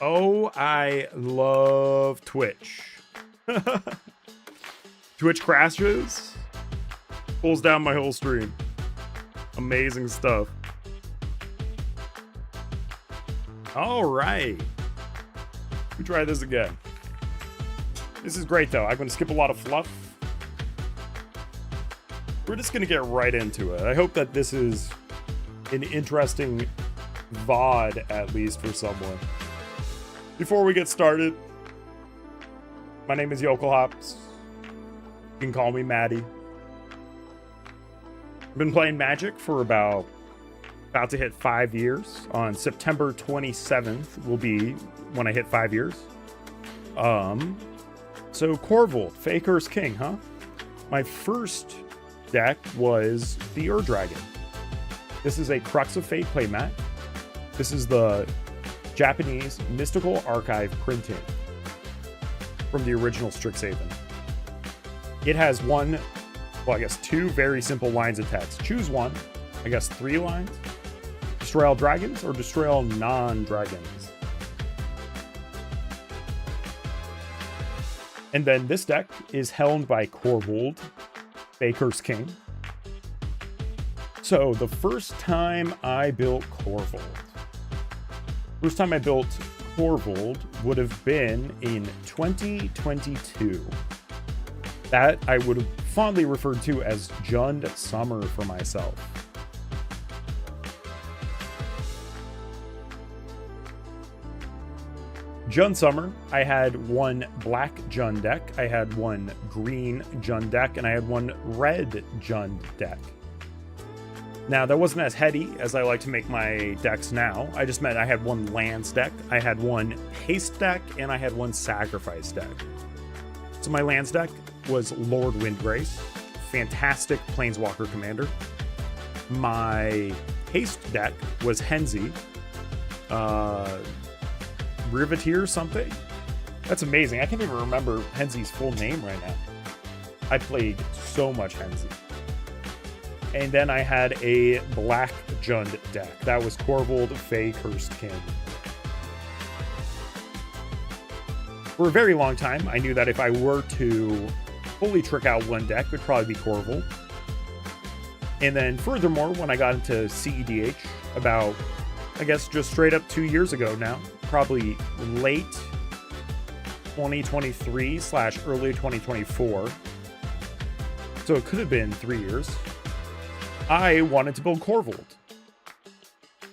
Oh, I love Twitch. Twitch crashes, pulls down my whole stream. Amazing stuff. All right. We try this again. This is great, though. I'm going to skip a lot of fluff. We're just going to get right into it. I hope that this is an interesting VOD, at least for someone. Before we get started, my name is Yokelhops. You can call me Maddie. I've been playing Magic for about to hit 5 years. On September 27th will be when I hit 5 years. So KORVOLD, Faker's King, huh? My first deck was the Dragon. This is a Crux of Fate playmat. This is the Japanese Mystical Archive printing from the original Strixhaven. It has two very simple lines of text. Choose one, 3 lines. Destroy all dragons or destroy all non-dragons. And then this deck is helmed by KORVOLD, Faker's King. So the first time I built KORVOLD would have been in 2022. That I would have fondly referred to as Jund Summer for myself. Jund Summer, I had one black Jund deck, I had one green Jund deck, and I had one red Jund deck. Now, that wasn't as heady as I like to make my decks now. I just meant I had one Lance deck, I had one Haste deck, and I had one Sacrifice deck. So my Lance deck was Lord Windgrace, fantastic Planeswalker commander. My Haste deck was Henzi, Riveteer something? That's amazing. I can't even remember Henzi's full name right now. I played so much Henzi. And then I had a black Jund deck. That was KORVOLD, Faker's King. For a very long time, I knew that if I were to fully trick out one deck, it would probably be KORVOLD. And then furthermore, when I got into CEDH about, just straight up 2 years ago now, probably late 2023/early 2024. So it could have been 3 years. I wanted to build KORVOLD.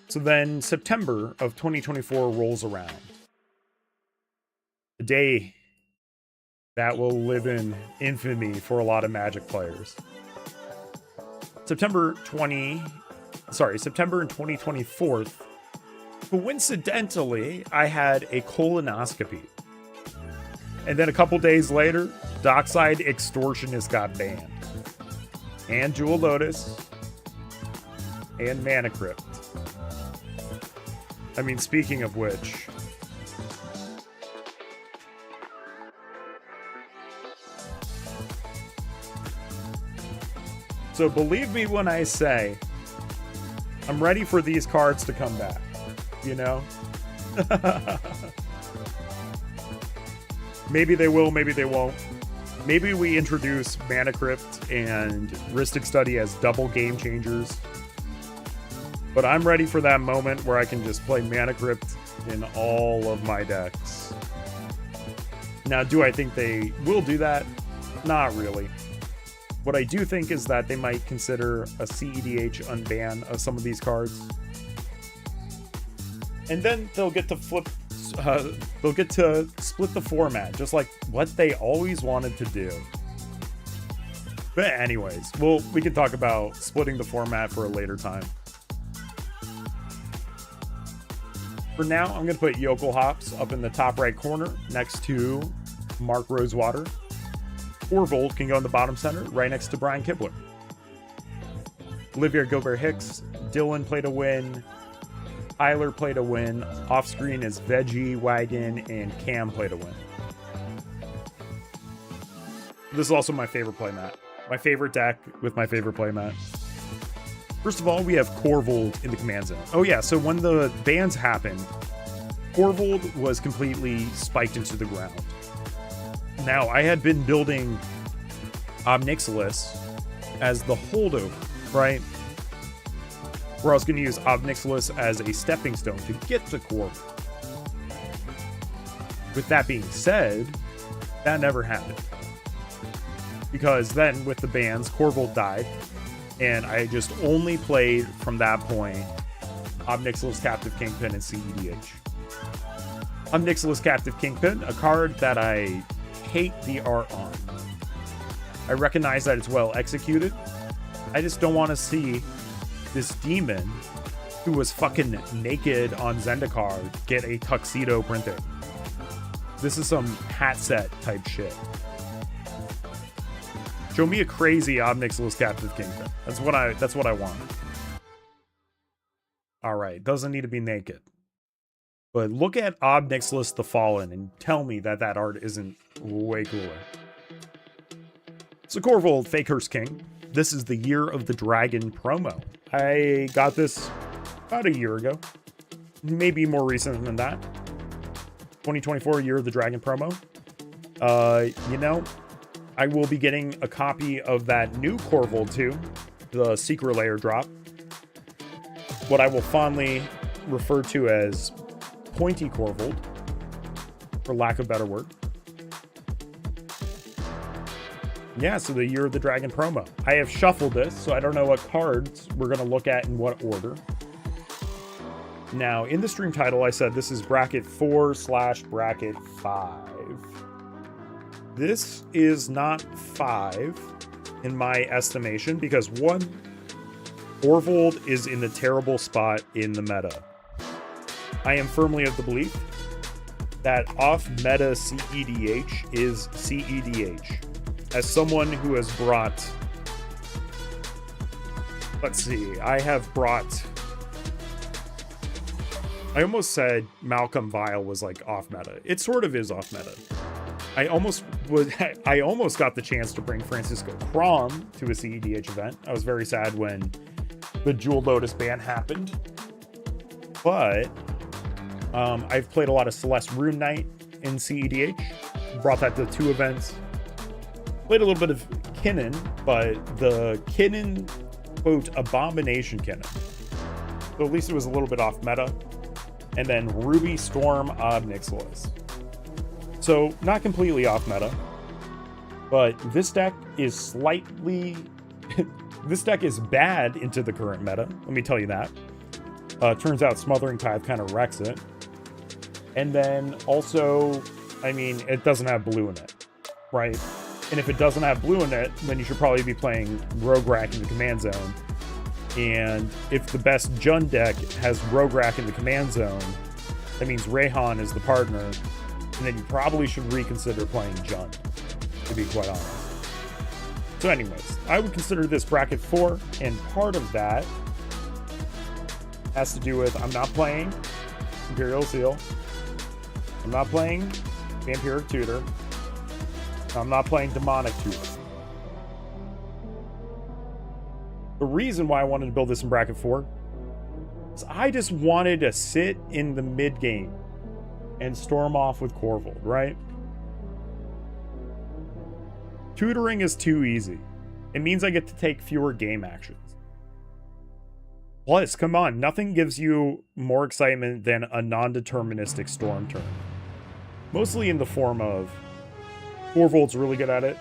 So then September of 2024 rolls around. A day that will live in infamy for a lot of Magic players. September in 2024, coincidentally, I had a colonoscopy. And then a couple days later, Dockside Extortionist got banned. And Jewel Lotus. And Mana Crypt. Speaking of which, so believe me when I say, I'm ready for these cards to come back. You know? Maybe they will, maybe they won't. Maybe we introduce Mana Crypt and Rhystic Study as double game changers. But I'm ready for that moment where I can just play Mana Crypt in all of my decks. Now, do I think they will do that? Not really. What I do think is that they might consider a CEDH unban of some of these cards. And then they'll get to split the format, just like what they always wanted to do. But anyways, we can talk about splitting the format for a later time. For now, I'm going to put Yokelhops up in the top right corner next to Mark Rosewater. KORVOLD can go in the bottom center right next to Brian Kibler. Olivia Gilbert-Hicks, Dylan play to win. Tyler play to win. Off screen is Veggie, Wagon, and Cam play to win. This is also my favorite playmat. My favorite deck with my favorite playmat. First of all, we have KORVOLD in the command zone. Oh yeah, so when the bans happened, KORVOLD was completely spiked into the ground. Now, I had been building Obnixilis as the holdover, right? Where I was going to use Obnixilis as a stepping stone to get to KORVOLD. With that being said, that never happened. Because then, with the bans, KORVOLD died, and I just only played, from that point, Obnixilis Captive Kingpin and CEDH. Obnixilis Captive Kingpin, a card that I hate the art on. I recognize that it's well executed. I just don't want to see this demon who was fucking naked on Zendikar get a tuxedo printing. This is some hat set type shit. Show me a crazy Obnixilis Captive Kingpin. That's what I want. Alright, doesn't need to be naked. But look at Obnixilis the Fallen and tell me that that art isn't way cooler. So KORVOLD, Fakehurst King. This is the Year of the Dragon promo. I got this about a year ago. Maybe more recent than that. 2024 Year of the Dragon promo. You know, I will be getting a copy of that new KORVOLD 2, the Secret Layer drop. What I will fondly refer to as Pointy KORVOLD, for lack of a better word. Yeah, so the Year of the Dragon promo. I have shuffled this, so I don't know what cards we're going to look at in what order. Now, in the stream title, I said this is bracket 4/bracket 5. This is not 5 in my estimation because, one, KORVOLD is in a terrible spot in the meta. I am firmly of the belief that off-meta CEDH is CEDH. As someone who has brought... Let's see, I almost said Malcolm Vile was like off-meta. It sort of is off-meta. I almost got the chance to bring Francisco Crom to a CEDH event. I was very sad when the Jewel Lotus ban happened. But I've played a lot of Celeste Rune Knight in CEDH. Brought that to 2 events. Played a little bit of Kinnan, but the Kinnan, quote, Abomination Kinnan. So at least it was a little bit off meta. And then Ruby Storm Obnixilis. So not completely off meta, but this deck is slightly... this deck is bad into the current meta, let me tell you that. Turns out Smothering Tithe kind of wrecks it. And then also, I mean, it doesn't have blue in it, right? And if it doesn't have blue in it, then you should probably be playing Rogue Rack in the command zone. And if the best Jund deck has Rogue Rack in the command zone, that means Rayhan is the partner. And then you probably should reconsider playing Jund, to be quite honest. So anyways, I would consider this bracket 4, and part of that has to do with I'm not playing Imperial Seal. I'm not playing Vampiric Tutor. I'm not playing Demonic Tutor. The reason why I wanted to build this in bracket 4 is I just wanted to sit in the mid game and storm off with KORVOLD, right? Tutoring is too easy. It means I get to take fewer game actions. Plus, come on, nothing gives you more excitement than a non-deterministic storm turn. Mostly in the form of KORVOLD's really good at it.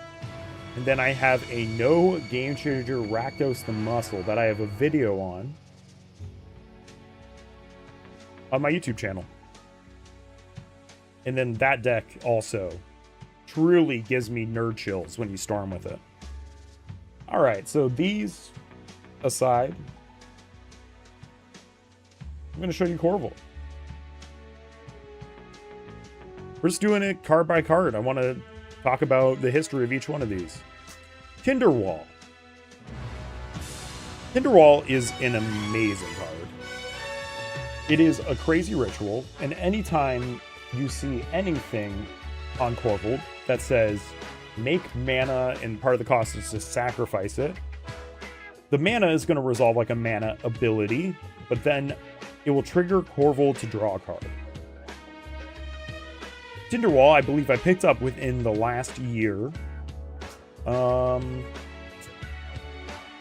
And then I have a no game changer Rakdos the Muscle that I have a video on my YouTube channel. And then that deck also truly gives me nerd chills when you storm with it. Alright, so these aside, I'm going to show you KORVOLD. We're just doing it card by card. I want to talk about the history of each one of these. Tinderwall. Tinderwall is an amazing card. It is a crazy ritual, and anytime you see anything on KORVOLD that says make mana and part of the cost is to sacrifice it, the mana is going to resolve like a mana ability, but then it will trigger KORVOLD to draw a card. Tinderwall, I believe I picked up within the last year.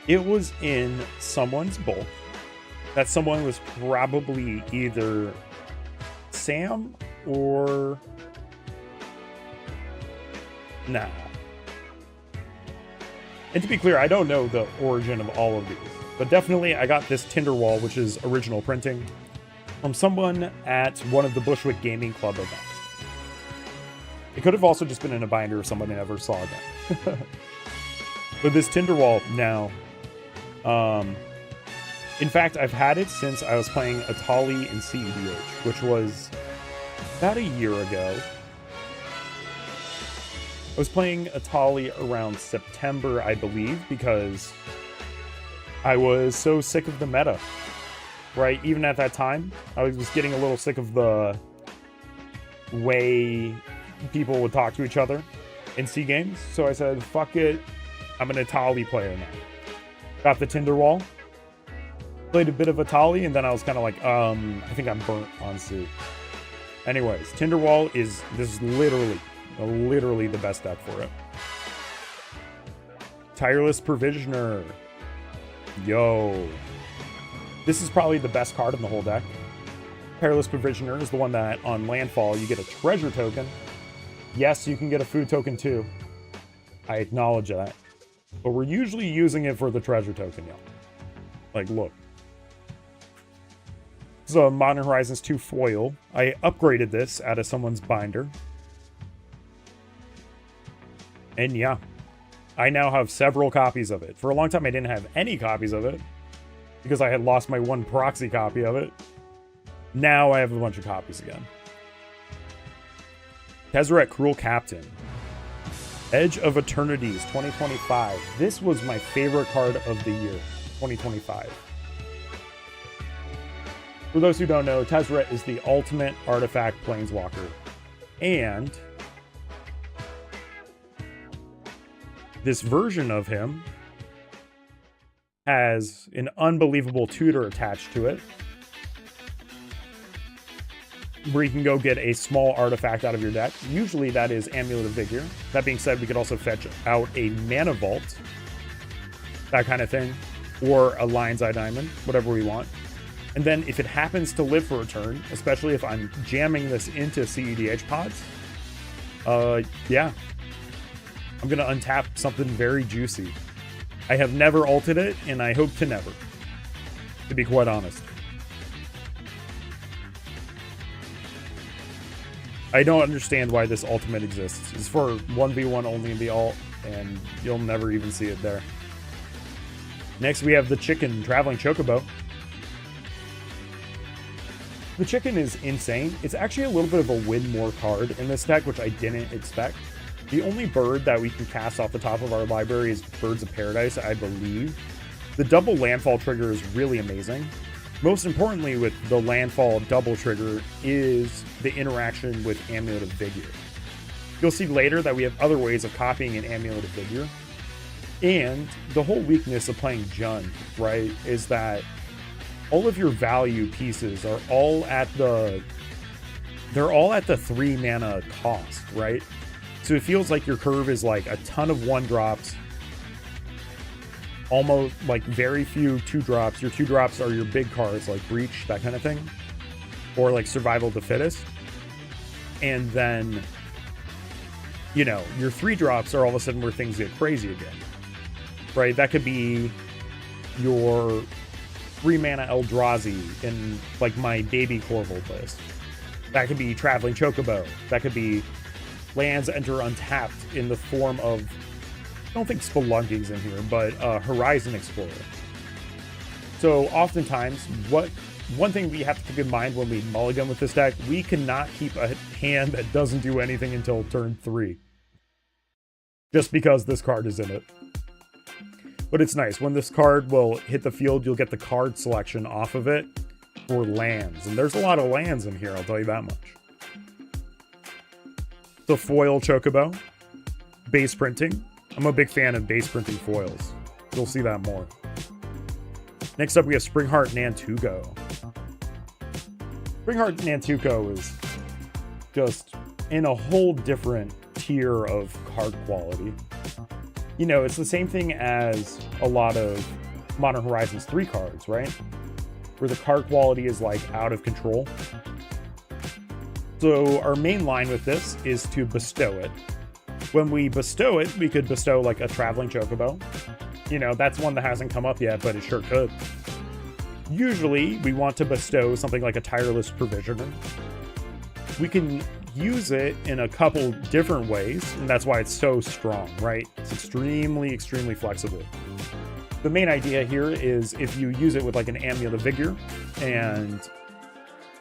It was in someone's bulk. That someone was probably either Sam or... Nah. And to be clear, I don't know the origin of all of these. But definitely I got this Tinderwall, which is original printing, from someone at one of the Bushwick Gaming Club events. It could have also just been in a binder of someone I never saw again. But this Tinderwall now... in fact, I've had it since I was playing Atali in CEDH, which was about a year ago. I was playing Atali around September, I believe, because I was so sick of the meta, right? Even at that time, I was getting a little sick of the way people would talk to each other in C games. So I said, fuck it, I'm an Atali player now. Got the Tinderwall, played a bit of Atali, and then I was kind of like, I think I'm burnt on C. Anyways, Tinderwall is literally the best deck for it. Tireless Provisioner. Yo. This is probably the best card in the whole deck. Tireless Provisioner is the one that on landfall you get a treasure token. Yes, you can get a food token too. I acknowledge that. But we're usually using it for the treasure token, y'all. Like, look. This is a Modern Horizons 2 foil. I upgraded this out of someone's binder. And yeah, I now have several copies of it. For a long time, I didn't have any copies of it because I had lost my one proxy copy of it. Now I have a bunch of copies again. Tezzeret Cruel Captain. Edge of Eternities 2025. This was my favorite card of the year, 2025. For those who don't know, Tezzeret is the ultimate artifact planeswalker. And this version of him has an unbelievable tutor attached to it, where you can go get a small artifact out of your deck. Usually that is Amulet of Vigor. That being said, we could also fetch out a Mana Vault, that kind of thing, or a Lion's Eye Diamond, whatever we want. And then if it happens to live for a turn, especially if I'm jamming this into CEDH pods, yeah, I'm going to untap something very juicy. I have never ulted it, and I hope to never, to be quite honest. I don't understand why this ultimate exists. It's for 1v1 only in the alt, and you'll never even see it there. Next, we have the Chicken Traveling Chocobo. The Chicken is insane. It's actually a little bit of a win more card in this deck, which I didn't expect. The only bird that we can cast off the top of our library is Birds of Paradise, I believe. The double landfall trigger is really amazing. Most importantly, with the landfall double trigger is the interaction with Amulet of Vigor. You'll see later that we have other ways of copying an Amulet of Vigor. And the whole weakness of playing Jund, right, is that all of your value pieces are all at the 3 mana cost, right? So it feels like your curve is like a ton of 1-drops, almost like very few 2-drops. Your 2-drops are your big cards like Breach, that kind of thing, or like Survival of the Fittest. And then, you know, your 3-drops are all of a sudden where things get crazy again, right? That could be your 3 mana Eldrazi in like my baby KORVOLD list. That could be Traveling Chocobo. That could be lands enter untapped in the form of, I don't think Spelunking's in here, but Horizon Explorer. So oftentimes, one thing we have to keep in mind when we mulligan with this deck, we cannot keep a hand that doesn't do anything until turn 3. Just because this card is in it. But it's nice. When this card will hit the field, you'll get the card selection off of it for lands. And there's a lot of lands in here, I'll tell you that much. The foil Chocobo. Base printing. I'm a big fan of base printing foils. You'll see that more. Next up, we have Springheart Nantuko. Springheart Nantuko is just in a whole different tier of card quality. You know, it's the same thing as a lot of Modern Horizons 3 cards, right? Where the card quality is like out of control. So our main line with this is to bestow it. When we bestow it, we could bestow like a traveling chocobo. You know, that's one that hasn't come up yet, but it sure could. Usually, we want to bestow something like a tireless provisioner. We can use it in a couple different ways, and that's why it's so strong, right? It's extremely, extremely flexible. The main idea here is if you use it with like an Amulet of Vigor, and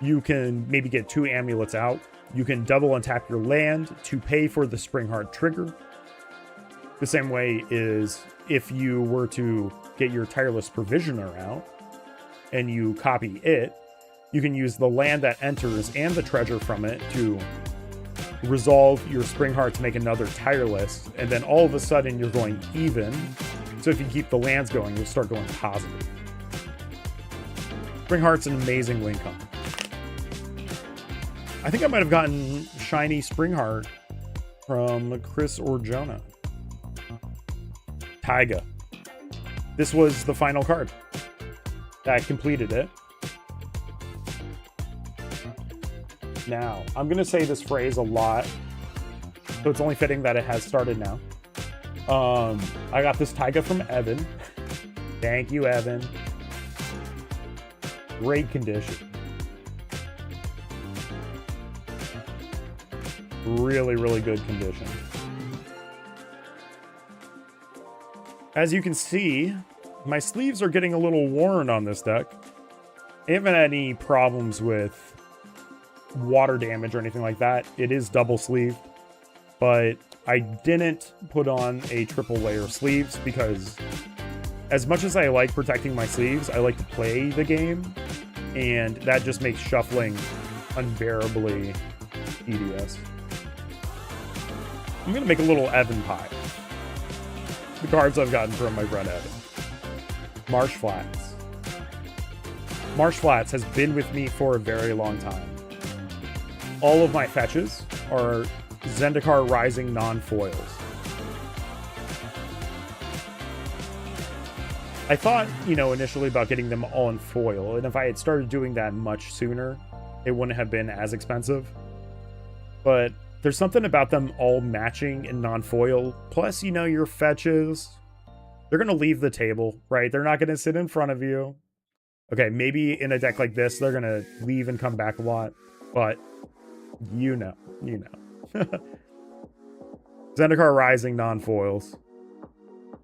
you can maybe get 2 amulets out, you can double untap your land to pay for the Springheart trigger. The same way is if you were to get your Tireless Provisioner out, and you copy it, you can use the land that enters and the treasure from it to resolve your Springheart to make another Tireless, and then all of a sudden you're going even. So if you keep the lands going, you'll start going positive. Springheart's an amazing win con. I think I might have gotten shiny Springheart from Chris or Jonah. Taiga. This was the final card that completed it. Now, I'm going to say this phrase a lot, so it's only fitting that it has started now. I got this Taiga from Evan. Thank you, Evan. Great condition. Really, really good condition. As you can see, my sleeves are getting a little worn on this deck. I haven't had any problems with water damage or anything like that. It is double sleeved, but I didn't put on a triple layer sleeves because as much as I like protecting my sleeves, I like to play the game, and that just makes shuffling unbearably tedious. I'm gonna make a little Evan pie. The cards I've gotten from my friend Evan. Marsh Flats. Marsh Flats has been with me for a very long time. All of my fetches are Zendikar Rising non-foils. I thought, you know, initially about getting them all in foil, and if I had started doing that much sooner, it wouldn't have been as expensive. But there's something about them all matching in non-foil. Plus, you know, your fetches, they're going to leave the table, right? They're not going to sit in front of you. Okay, maybe in a deck like this, they're going to leave and come back a lot. But, you know. Zendikar Rising non-foils.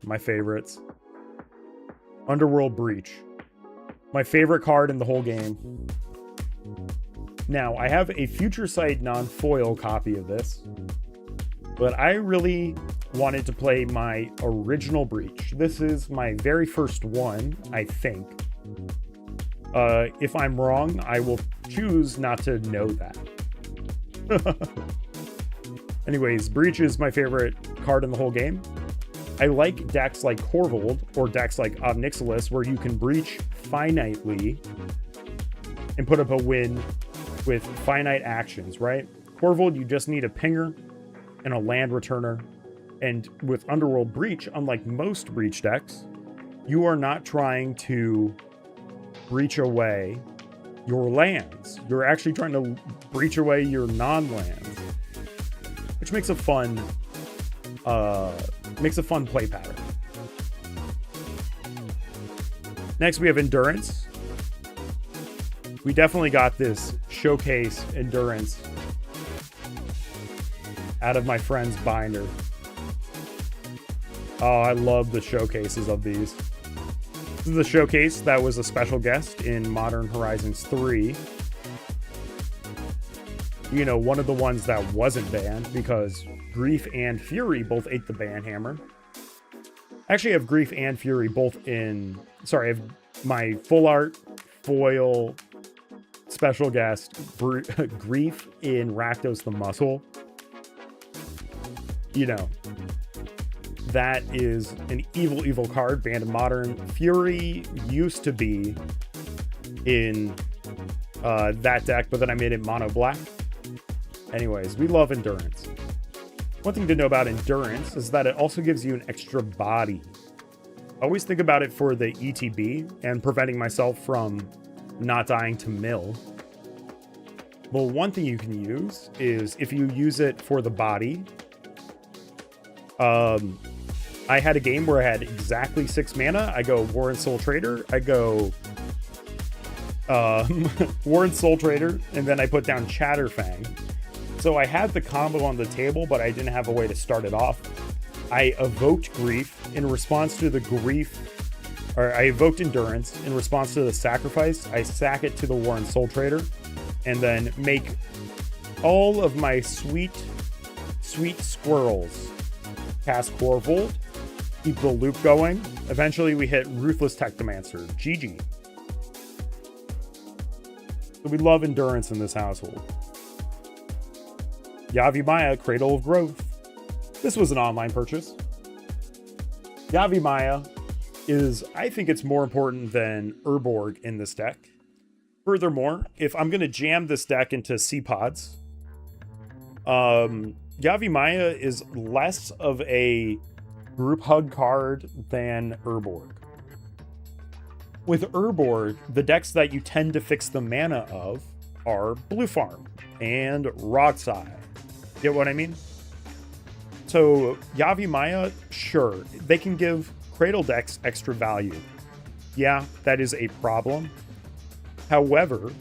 My favorites. Underworld Breach. My favorite card in the whole game. Now, I have a Future Sight non-foil copy of this, but I really wanted to play my original Breach. This is my very first one, I think. If I'm wrong, I will choose not to know that. Anyways, Breach is my favorite card in the whole game. I like decks like KORVOLD or decks like Obnixilis where you can Breach finitely and put up a win with finite actions, right? KORVOLD, you just need a pinger and a land returner. And with Underworld Breach, unlike most Breach decks, you are not trying to breach away your lands. You're actually trying to breach away your non-lands, which makes a fun play pattern. Next, we have Endurance. We definitely got this Showcase Endurance out of my friend's binder. Oh, I love the showcases of these. This is the showcase that was a special guest in Modern Horizons 3. You know, one of the ones that wasn't banned because Grief and Fury both ate the ban hammer. Actually, I have Grief and Fury both in... Sorry, I have my full art foil special guest Grief in Rakdos the Muscle. You know, that is an evil, evil card banned in Modern. Fury used to be in that deck, but then I made it mono black. Anyways, we love endurance. One thing to know about endurance is that it also gives you an extra body. Always think about it for the ETB and preventing myself from not dying to mill. Well, one thing you can use is if you use it for the body. I had a game where I had exactly 6 mana. I go Warren Soul Trader. I go Warren Soul Trader, and then I put down Chatterfang. So I had the combo on the table, but I didn't have a way to start it off. I evoked Grief in response to the Grief, or I evoked Endurance in response to the sacrifice. I sack it to the Warren Soul Trader, and then make all of my sweet squirrels cast KORVOLD, keep the loop going. Eventually we hit Ruthless Technomancer. GG. So we love endurance in this household. Yavimaya, Cradle of Growth. This was an online purchase. Yavimaya is, I think it's more important than Urborg in this deck. Furthermore, if I'm going to jam this deck into C-Pods, Yavimaya is less of a group hug card than Urborg. With Urborg, the decks that you tend to fix the mana of are Blue Farm and Rockside. Get what I mean? So Yavimaya, sure, they can give Cradle decks extra value. Yeah, that is a problem. However,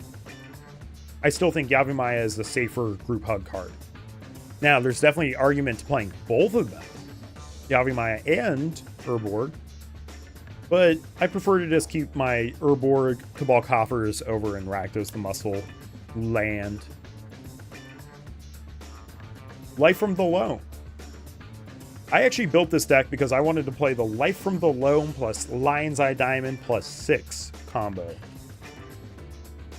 I still think Yavimaya is the safer group hug card. Now, there's definitely an argument to playing both of them, Yavimaya and Urborg, but I prefer to just keep my Urborg Cabal Coffers over in Rakdos the Muscle land. Life from the Loam. I actually built this deck because I wanted to play the Life from the Loam plus Lion's Eye Diamond plus 6 combo.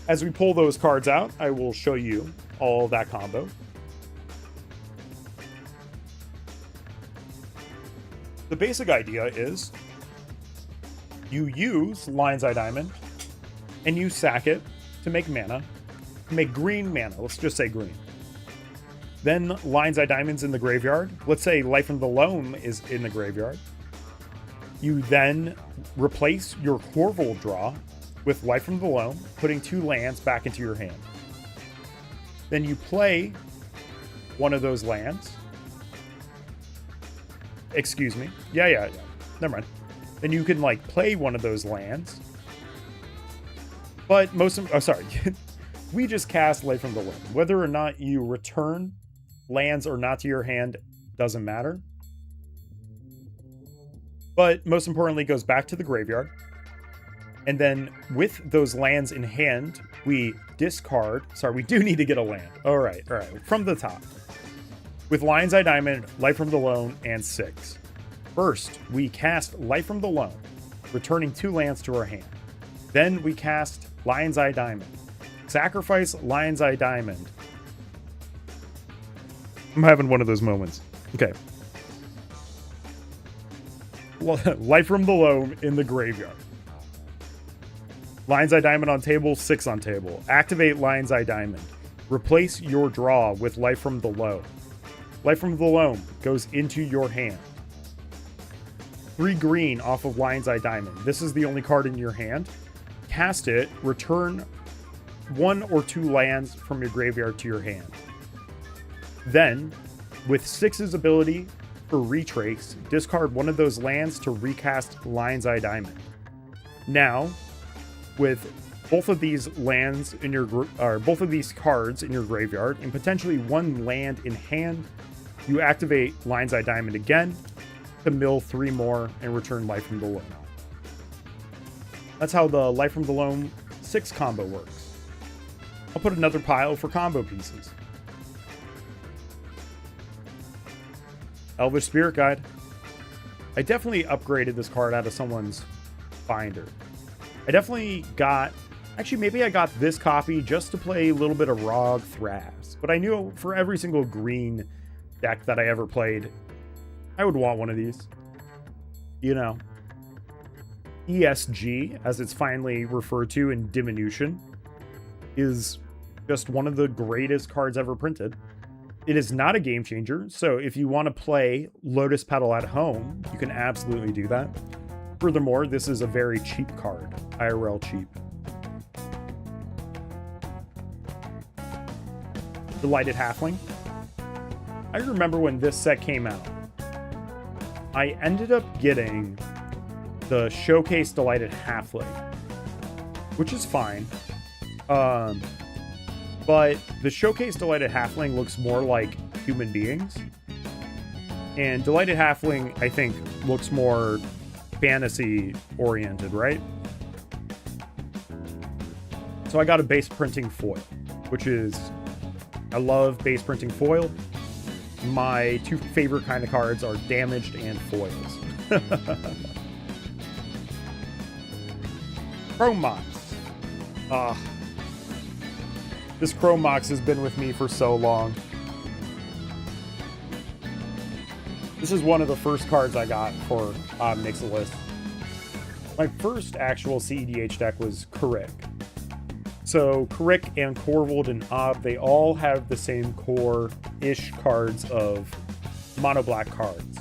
As we pull those cards out, I will show you all that combo. The basic idea is you use Lion's Eye Diamond and you sack it to make mana, make green mana. Let's just say green. Then Lion's Eye Diamond's in the graveyard. Let's say Life from the Loam is in the graveyard. You then replace your KORVOLD draw with Life from the Loam, putting 2 lands back into your hand. Then you play one of those lands. Excuse me. Yeah. Never mind. Then you can play one of those lands. But we just cast Life from the Loam. Whether or not you return lands or not to your hand doesn't matter. But most importantly, it goes back to the graveyard. And then with those lands in hand, we discard. Sorry, we do need to get a land. All right. From the top. With Lion's Eye Diamond, Life from the Loam, and 6. First, we cast Life from the Loam, returning 2 lands to our hand. Then we cast Lion's Eye Diamond. Sacrifice Lion's Eye Diamond. I'm having one of those moments. Okay. Life from the Loam in the graveyard. Lion's Eye Diamond on table, 6 on table. Activate Lion's Eye Diamond. Replace your draw with Life from the Loam. Life from the Loam goes into your hand. 3 green off of Lion's Eye Diamond. This is the only card in your hand. Cast it, return 1 or 2 lands from your graveyard to your hand. Then, with 6's ability for Retrace, discard one of those lands to recast Lion's Eye Diamond. Now, with both of these lands in your both of these cards in your graveyard and potentially 1 land in hand, you activate Lion's Eye Diamond again to mill 3 more and return Life from the Loam. That's how the Life from the Loam 6 combo works. I'll put another pile for combo pieces. Elvish Spirit Guide. I definitely upgraded this card out of someone's binder. I definitely got... Actually, maybe I got this copy just to play a little bit of Rog Thras. But I knew for every single green deck that I ever played, I would want one of these. You know. ESG, as it's finally referred to in diminution, is just one of the greatest cards ever printed. It is not a game changer, so if you want to play Lotus Petal at home, you can absolutely do that. Furthermore, this is a very cheap card, IRL cheap. Delighted Halfling. I remember when this set came out, I ended up getting the Showcase Delighted Halfling, which is fine. But the Showcase Delighted Halfling looks more like human beings. And Delighted Halfling, I think, looks more fantasy-oriented, right? So I got a base printing foil, which is... I love base printing foil. My two favorite kind of cards are damaged and foils. Chrome Mox. This Chrome Mox has been with me for so long. This is one of the first cards I got for Makes a List. My first actual CEDH deck was Karik. So Karik and Korvold and Ob, they all have the same core-ish cards of mono black cards.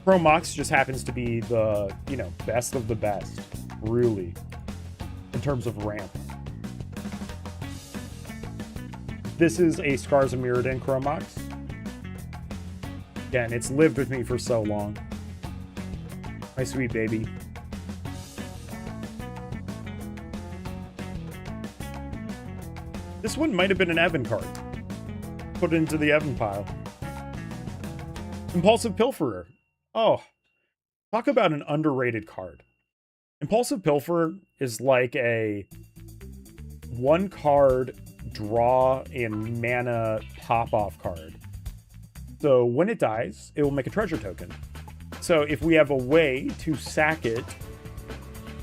Chrome Mox just happens to be the, best of the best, really, in terms of ramp. This is a Scars of Mirrodin Chrome Mox. Again, it's lived with me for so long. My sweet baby. This one might have been an Evan card. Put it into the Evan pile. Impulsive Pilferer. Oh, talk about an underrated card. Impulsive Pilferer is like a one card draw and mana pop-off card. So when it dies, it will make a treasure token. So if we have a way to sack it,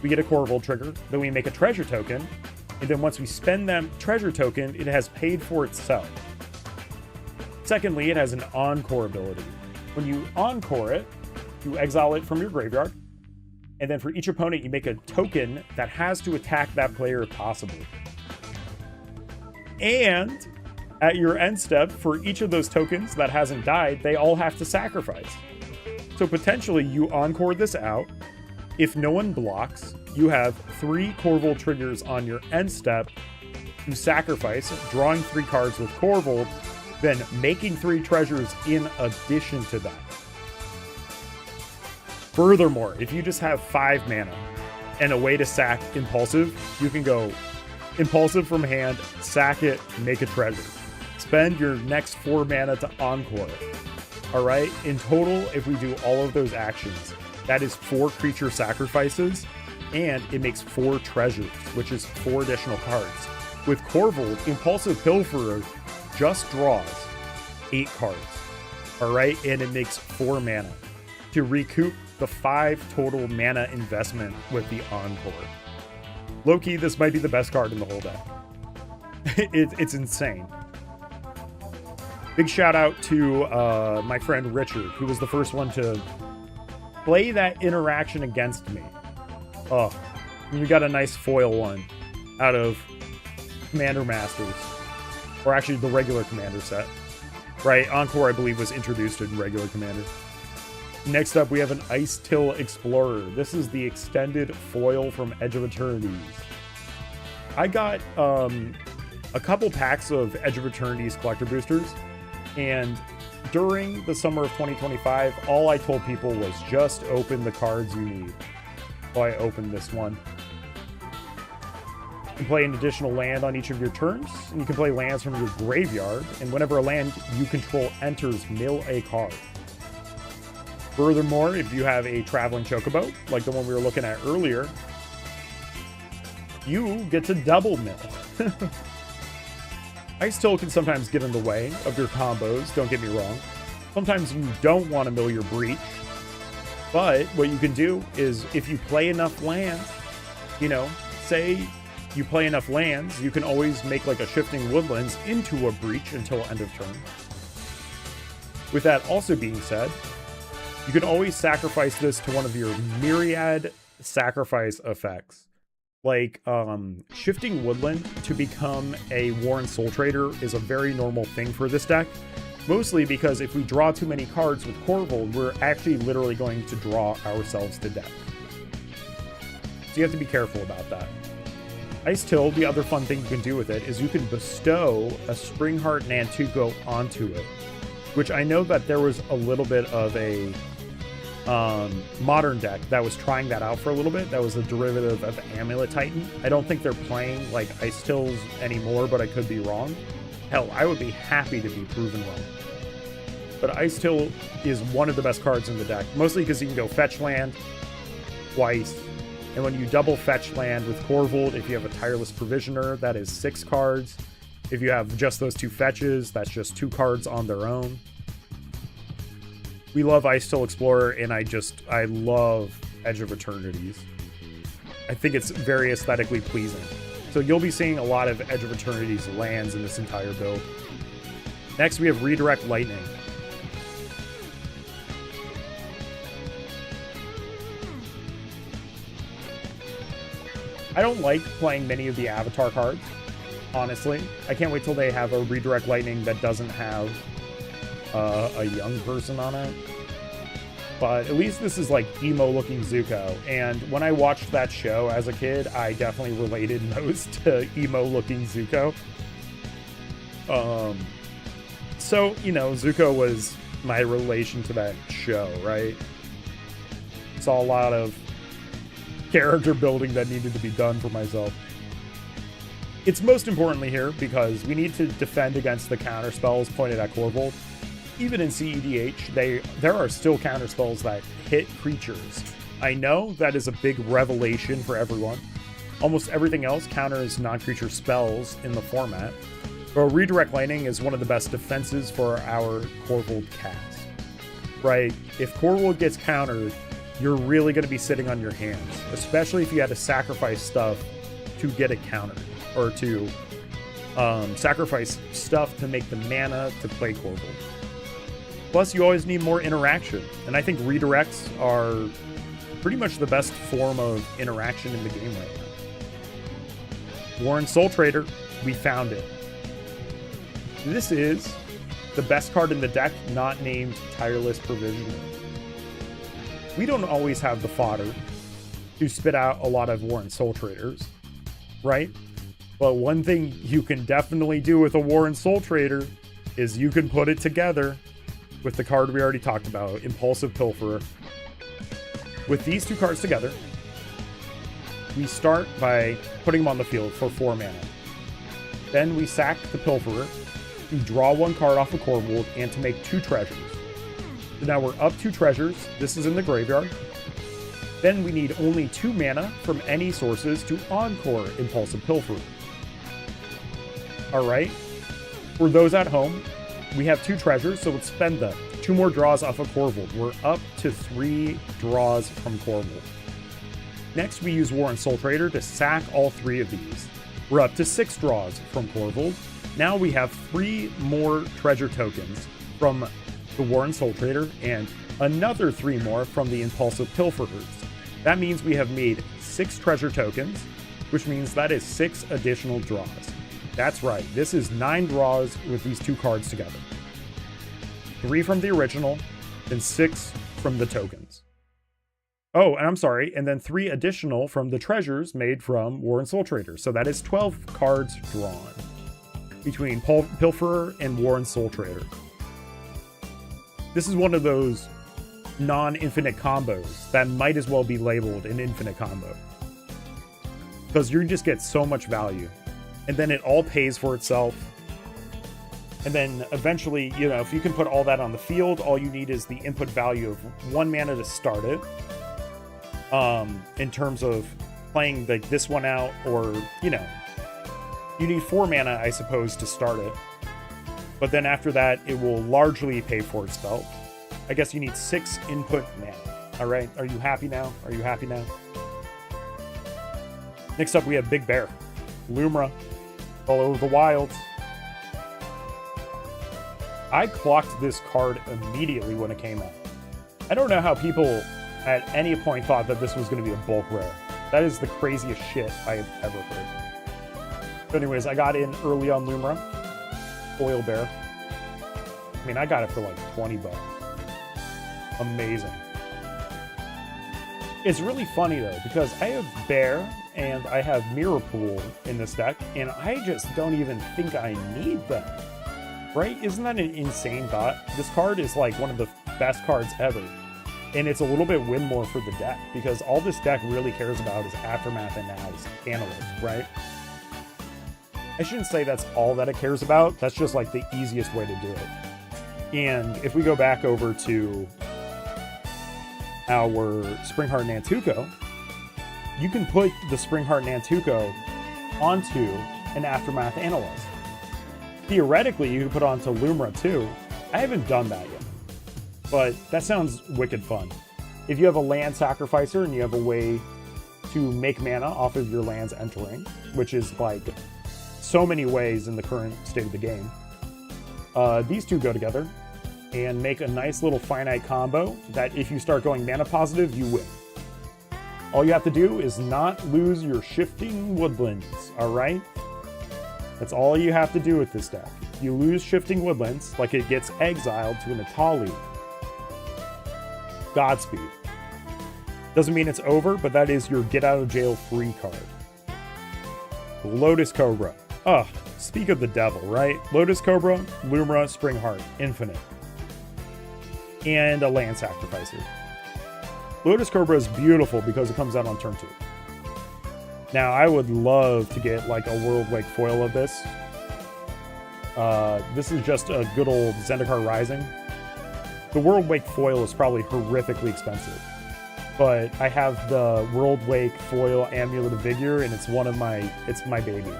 we get a KORVOLD trigger, then we make a treasure token, and then once we spend that treasure token, it has paid for itself. Secondly, it has an Encore ability. When you Encore it, you exile it from your graveyard, and then for each opponent, you make a token that has to attack that player if possible. And at your end step, for each of those tokens that hasn't died, they all have to sacrifice. So potentially you Encore this out. If no one blocks, you have 3 KORVOLD triggers on your end step to sacrifice, drawing 3 cards with KORVOLD, then making 3 treasures in addition to that. Furthermore, if you just have 5 mana and a way to sack Impulsive, you can go Impulsive from hand, sack it, make a treasure. Spend your next 4 mana to Encore it. Alright? In total, if we do all of those actions, that is 4 creature sacrifices, and it makes 4 treasures, which is 4 additional cards. With Korvold, Impulsive Pilferer just draws 8 cards. Alright? And it makes 4 mana to recoup the 5 total mana investment with the Encore. Low-key, this might be the best card in the whole deck. It's insane. Big shout out to my friend Richard, who was the first one to play that interaction against me. Oh, we got a nice foil one out of Commander Masters. Or actually the regular Commander set. Right, Encore, I believe, was introduced in regular Commander. Next up, we have an Ice Till Explorer. This is the extended foil from Edge of Eternities. I got a couple packs of Edge of Eternities collector boosters, and during the summer of 2025, all I told people was just open the cards you need. So I opened this one. You can play an additional land on each of your turns, and you can play lands from your graveyard, and whenever a land you control enters, mill a card. Furthermore, if you have a traveling chocobo, like the one we were looking at earlier, you get to double mill. Ice Till can sometimes get in the way of your combos, don't get me wrong. Sometimes you don't want to mill your Breach, but what you can do is if you play enough lands, say you play enough lands, you can always make like a Shifting Woodlands into a Breach until end of turn. With that also being said, you can always sacrifice this to one of your myriad sacrifice effects. Like, shifting Woodland to become a Warren Soul Trader is a very normal thing for this deck. Mostly because if we draw too many cards with KORVOLD, we're actually literally going to draw ourselves to death. So you have to be careful about that. Ice Till, the other fun thing you can do with it is you can bestow a Springheart Nantuko onto it, which I know that there was a little bit of a modern deck that was trying that out for a little bit. That was a derivative of Amulet Titan. I don't think they're playing like Ice Tills anymore, but I could be wrong. Hell, I would be happy to be proven wrong. But Ice Till is one of the best cards in the deck, mostly because you can go fetch land twice. And when you double fetch land with KORVOLD, if you have a Tireless Provisioner, that is 6 cards. If you have just those 2 fetches, that's just 2 cards on their own. We love Ice Till Explorer, and I love Edge of Eternities. I think it's very aesthetically pleasing. So you'll be seeing a lot of Edge of Eternities lands in this entire build. Next, we have Redirect Lightning. I don't like playing many of the Avatar cards, honestly. I can't wait till they have a Redirect Lightning that doesn't have a young person on it. But at least this is like emo-looking Zuko. And when I watched that show as a kid, I definitely related most to emo-looking Zuko. So, you know, Zuko was my relation to that show, right? Saw a lot of character building that needed to be done for myself. It's most importantly here because we need to defend against the counter spells pointed at KORVOLD. Even in CEDH, there are still counter spells that hit creatures. I know that is a big revelation for everyone. Almost everything else counters non-creature spells in the format. But Redirect Lightning is one of the best defenses for our KORVOLD cast. Right? If KORVOLD gets countered, you're really going to be sitting on your hands, especially if you had to sacrifice stuff to get it countered, or to sacrifice stuff to make the mana to play KORVOLD. Plus, you always need more interaction, and I think redirects are pretty much the best form of interaction in the game right now. Warren Soul Trader, we found it. This is the best card in the deck, not named Tireless Provisioner. We don't always have the fodder to spit out a lot of Warren Soul Traders, right? But one thing you can definitely do with a Warren Soul Trader is you can put it together with the card we already talked about, Impulsive Pilferer. With these 2 cards together, we start by putting them on the field for 4 mana. Then we sack the Pilferer to draw 1 card off of KORVOLD and to make 2 treasures. So now we're up 2 treasures. This is in the graveyard. Then we need only 2 mana from any sources to encore Impulsive Pilferer. Alright. For those at home, we have 2 treasures, so let's spend them. 2 more draws off of KORVOLD. We're up to 3 draws from KORVOLD. Next, we use Warren Soul Trader to sack all 3 of these. We're up to 6 draws from KORVOLD. Now we have 3 more treasure tokens from the Warren Soul Trader and another 3 more from the Impulsive Pilferers. That means we have made 6 treasure tokens, which means that is 6 additional draws. That's right, this is 9 draws with these 2 cards together. 3 from the original, then 6 from the tokens. Oh, and I'm sorry, and then 3 additional from the treasures made from Warren Soul Trader. So that is 12 cards drawn between Pilferer and Warren Soul Trader. This is one of those non-infinite combos that might as well be labeled an infinite combo, because you just get so much value, and then it all pays for itself. And then eventually, you know, if you can put all that on the field, all you need is the input value of 1 mana to start it. In terms of playing like this one out, or, you know, you need 4 mana, I suppose, to start it. But then after that, it will largely pay for itself. I guess you need 6 input mana. All right, are you happy now? Are you happy now? Next up, we have Big Bear. Lumra, all over the wilds. I clocked this card immediately when it came out. I don't know how people at any point thought that this was going to be a bulk rare. That is the craziest shit I have ever heard. But anyways, I got in early on Lumra. Foil Bear. I mean, I got it for like 20 bucks. Amazing. It's really funny though, because I have Bear and I have Mirror Pool in this deck, and I just don't even think I need them. Right? Isn't that an insane thought? This card is like one of the best cards ever. And it's a little bit win more for the deck, because all this deck really cares about is Aftermath and Analyst, right? I shouldn't say that's all that it cares about. That's just like the easiest way to do it. And if we go back over to our Springheart Nantuko, you can put the Springheart Nantuko onto an Aftermath Analyst. Theoretically, you can put it onto Lumra too. I haven't done that yet, but that sounds wicked fun. If you have a land sacrificer and you have a way to make mana off of your lands entering, which is like so many ways in the current state of the game, these two go together and make a nice little finite combo that if you start going mana positive, you win. All you have to do is not lose your Shifting Woodlands, alright? That's all you have to do with this deck. If you lose Shifting Woodlands, like it gets exiled to an Atali, Godspeed. Doesn't mean it's over, but that is your get out of jail free card. Lotus Cobra. Ugh, speak of the devil, right? Lotus Cobra, Lumra, Springheart, Infinite. And a land sacrificer. Lotus Cobra is beautiful because it comes out on turn 2. Now, I would love to get like a World Wake foil of this. This is just a good old Zendikar Rising. The World Wake foil is probably horrifically expensive, but I have the World Wake foil Amulet of Vigor, and it's my baby.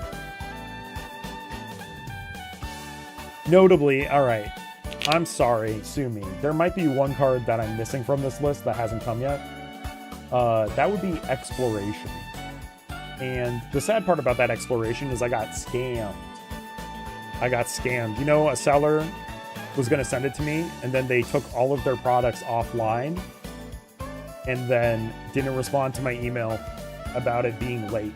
Notably, all right, I'm sorry, sue me. There might be one card that I'm missing from this list that hasn't come yet. That would be Exploration. And the sad part about that Exploration is I got scammed. You know, a seller was going to send it to me, and then they took all of their products offline and then didn't respond to my email about it being late.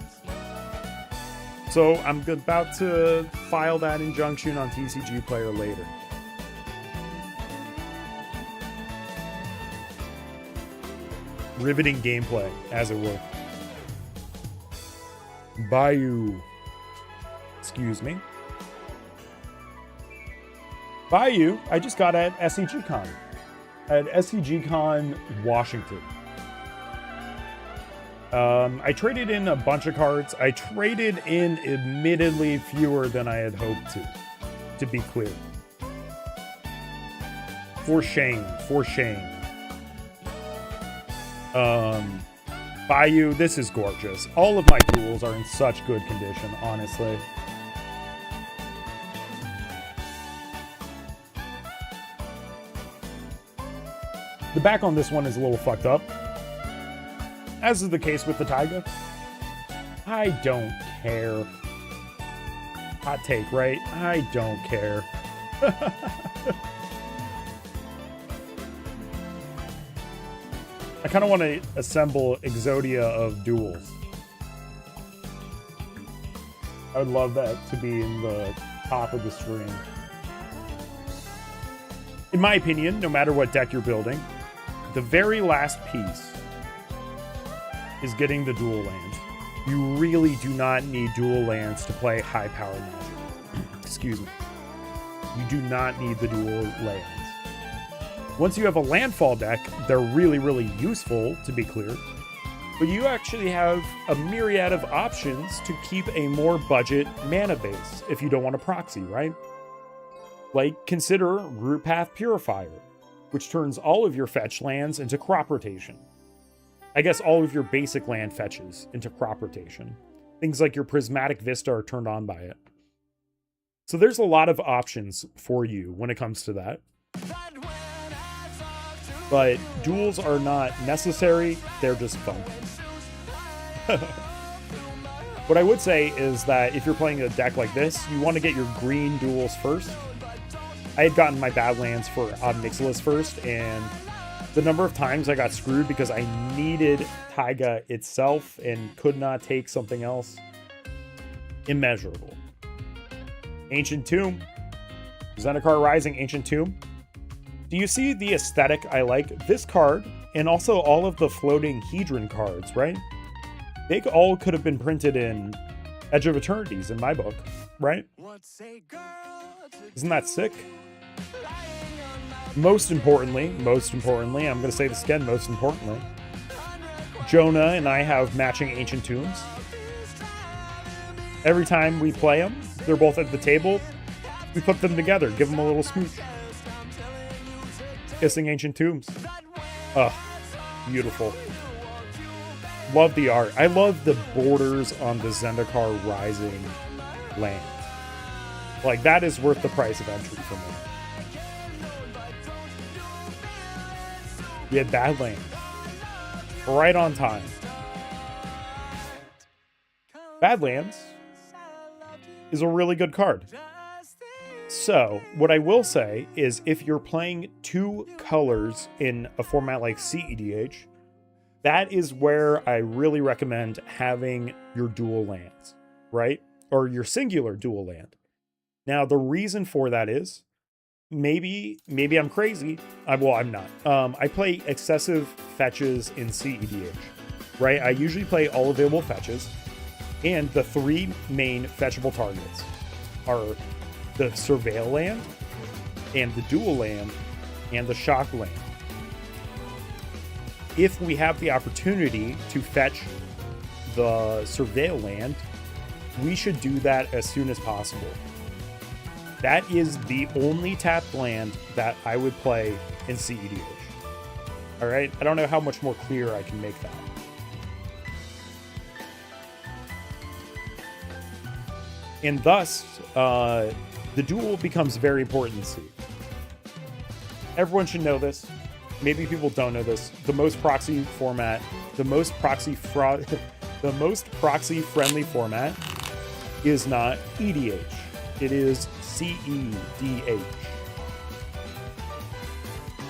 So I'm about to file that injunction on TCG Player later. Riveting gameplay, as it were. Bayou. Excuse me. Bayou, I just got at SCG-Con. At SCG-Con, Washington. I traded in a bunch of cards. I traded in admittedly fewer than I had hoped to be clear. For shame. Bayou, this is gorgeous. All of my tools are in such good condition, honestly. The back on this one is a little fucked up, as is the case with the Taiga. I don't care. Hot take, right? I don't care. I kind of want to assemble Exodia of duels. I would love that to be in the top of the screen. In my opinion, no matter what deck you're building, the very last piece is getting the dual lands. You really do not need dual lands to play high power Magic. Excuse me. You do not need the dual lands. Once you have a landfall deck, they're really, really useful, to be clear. But you actually have a myriad of options to keep a more budget mana base if you don't want to proxy, right? Like, consider Root Path Purifier, which turns all of your fetch lands into crop rotation. I guess all of your basic land fetches into crop rotation. Things like your Prismatic Vista are turned on by it. So there's a lot of options for you when it comes to that. But duels are not necessary, they're just fun. What I would say is that if you're playing a deck like this, you want to get your green duels first. I had gotten my Badlands for Odd Nixilis first, and The number of times I got screwed because I needed Taiga itself and could not take something else, immeasurable. Ancient Tomb. Zendikar Rising Ancient Tomb. Do you see the aesthetic I like? This card, and also all of the floating Hedron cards, right? They all could have been printed in Edge of Eternities in my book, right? Isn't that sick? Most importantly, I'm going to say this again, most importantly, Jonah and I have matching Ancient Tombs. Every time we play them, they're both at the table, we put them together, give them a little smooch. Kissing Ancient Tombs. Ugh, beautiful. Love the art. I love the borders on the Zendikar Rising land. Like, that is worth the price of entry for me. We had Badlands. Right on time. Badlands is a really good card. So, what I will say is if you're playing two colors in a format like CEDH, that is where I really recommend having your dual lands, right? Or your singular dual land. Now, the reason for that is, maybe I'm crazy. I'm not. I play excessive fetches in CEDH, right? I usually play all available fetches, and the three main fetchable targets are the Surveil land, and the dual land, and the shock land. If we have the opportunity to fetch the Surveil land, we should do that as soon as possible. That is the only tapped land that I would play in CEDH. All right? I don't know how much more clear I can make that. And thus, the duel becomes very important to see. Everyone should know this. Maybe people don't know this. The most proxy format, the most proxy friendly format is not EDH. It is CEDH.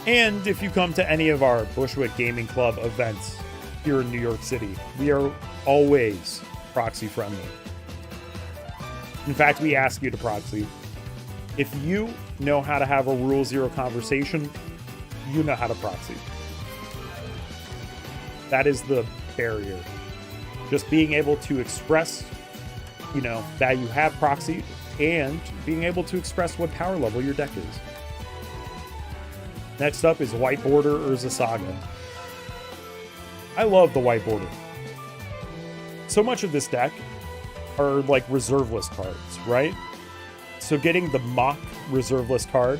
And if you come to any of our Bushwick Gaming Club events here in New York City, we are always proxy friendly. In fact, we ask you to proxy. If you know how to have a Rule Zero conversation, you know how to proxy. That is the barrier. Just being able to express, that you have proxy, and being able to express what power level your deck is. Next up is White Border Urza Saga. I love the White Border. So much of this deck are like reserve list cards, right? So getting the mock reserve list card,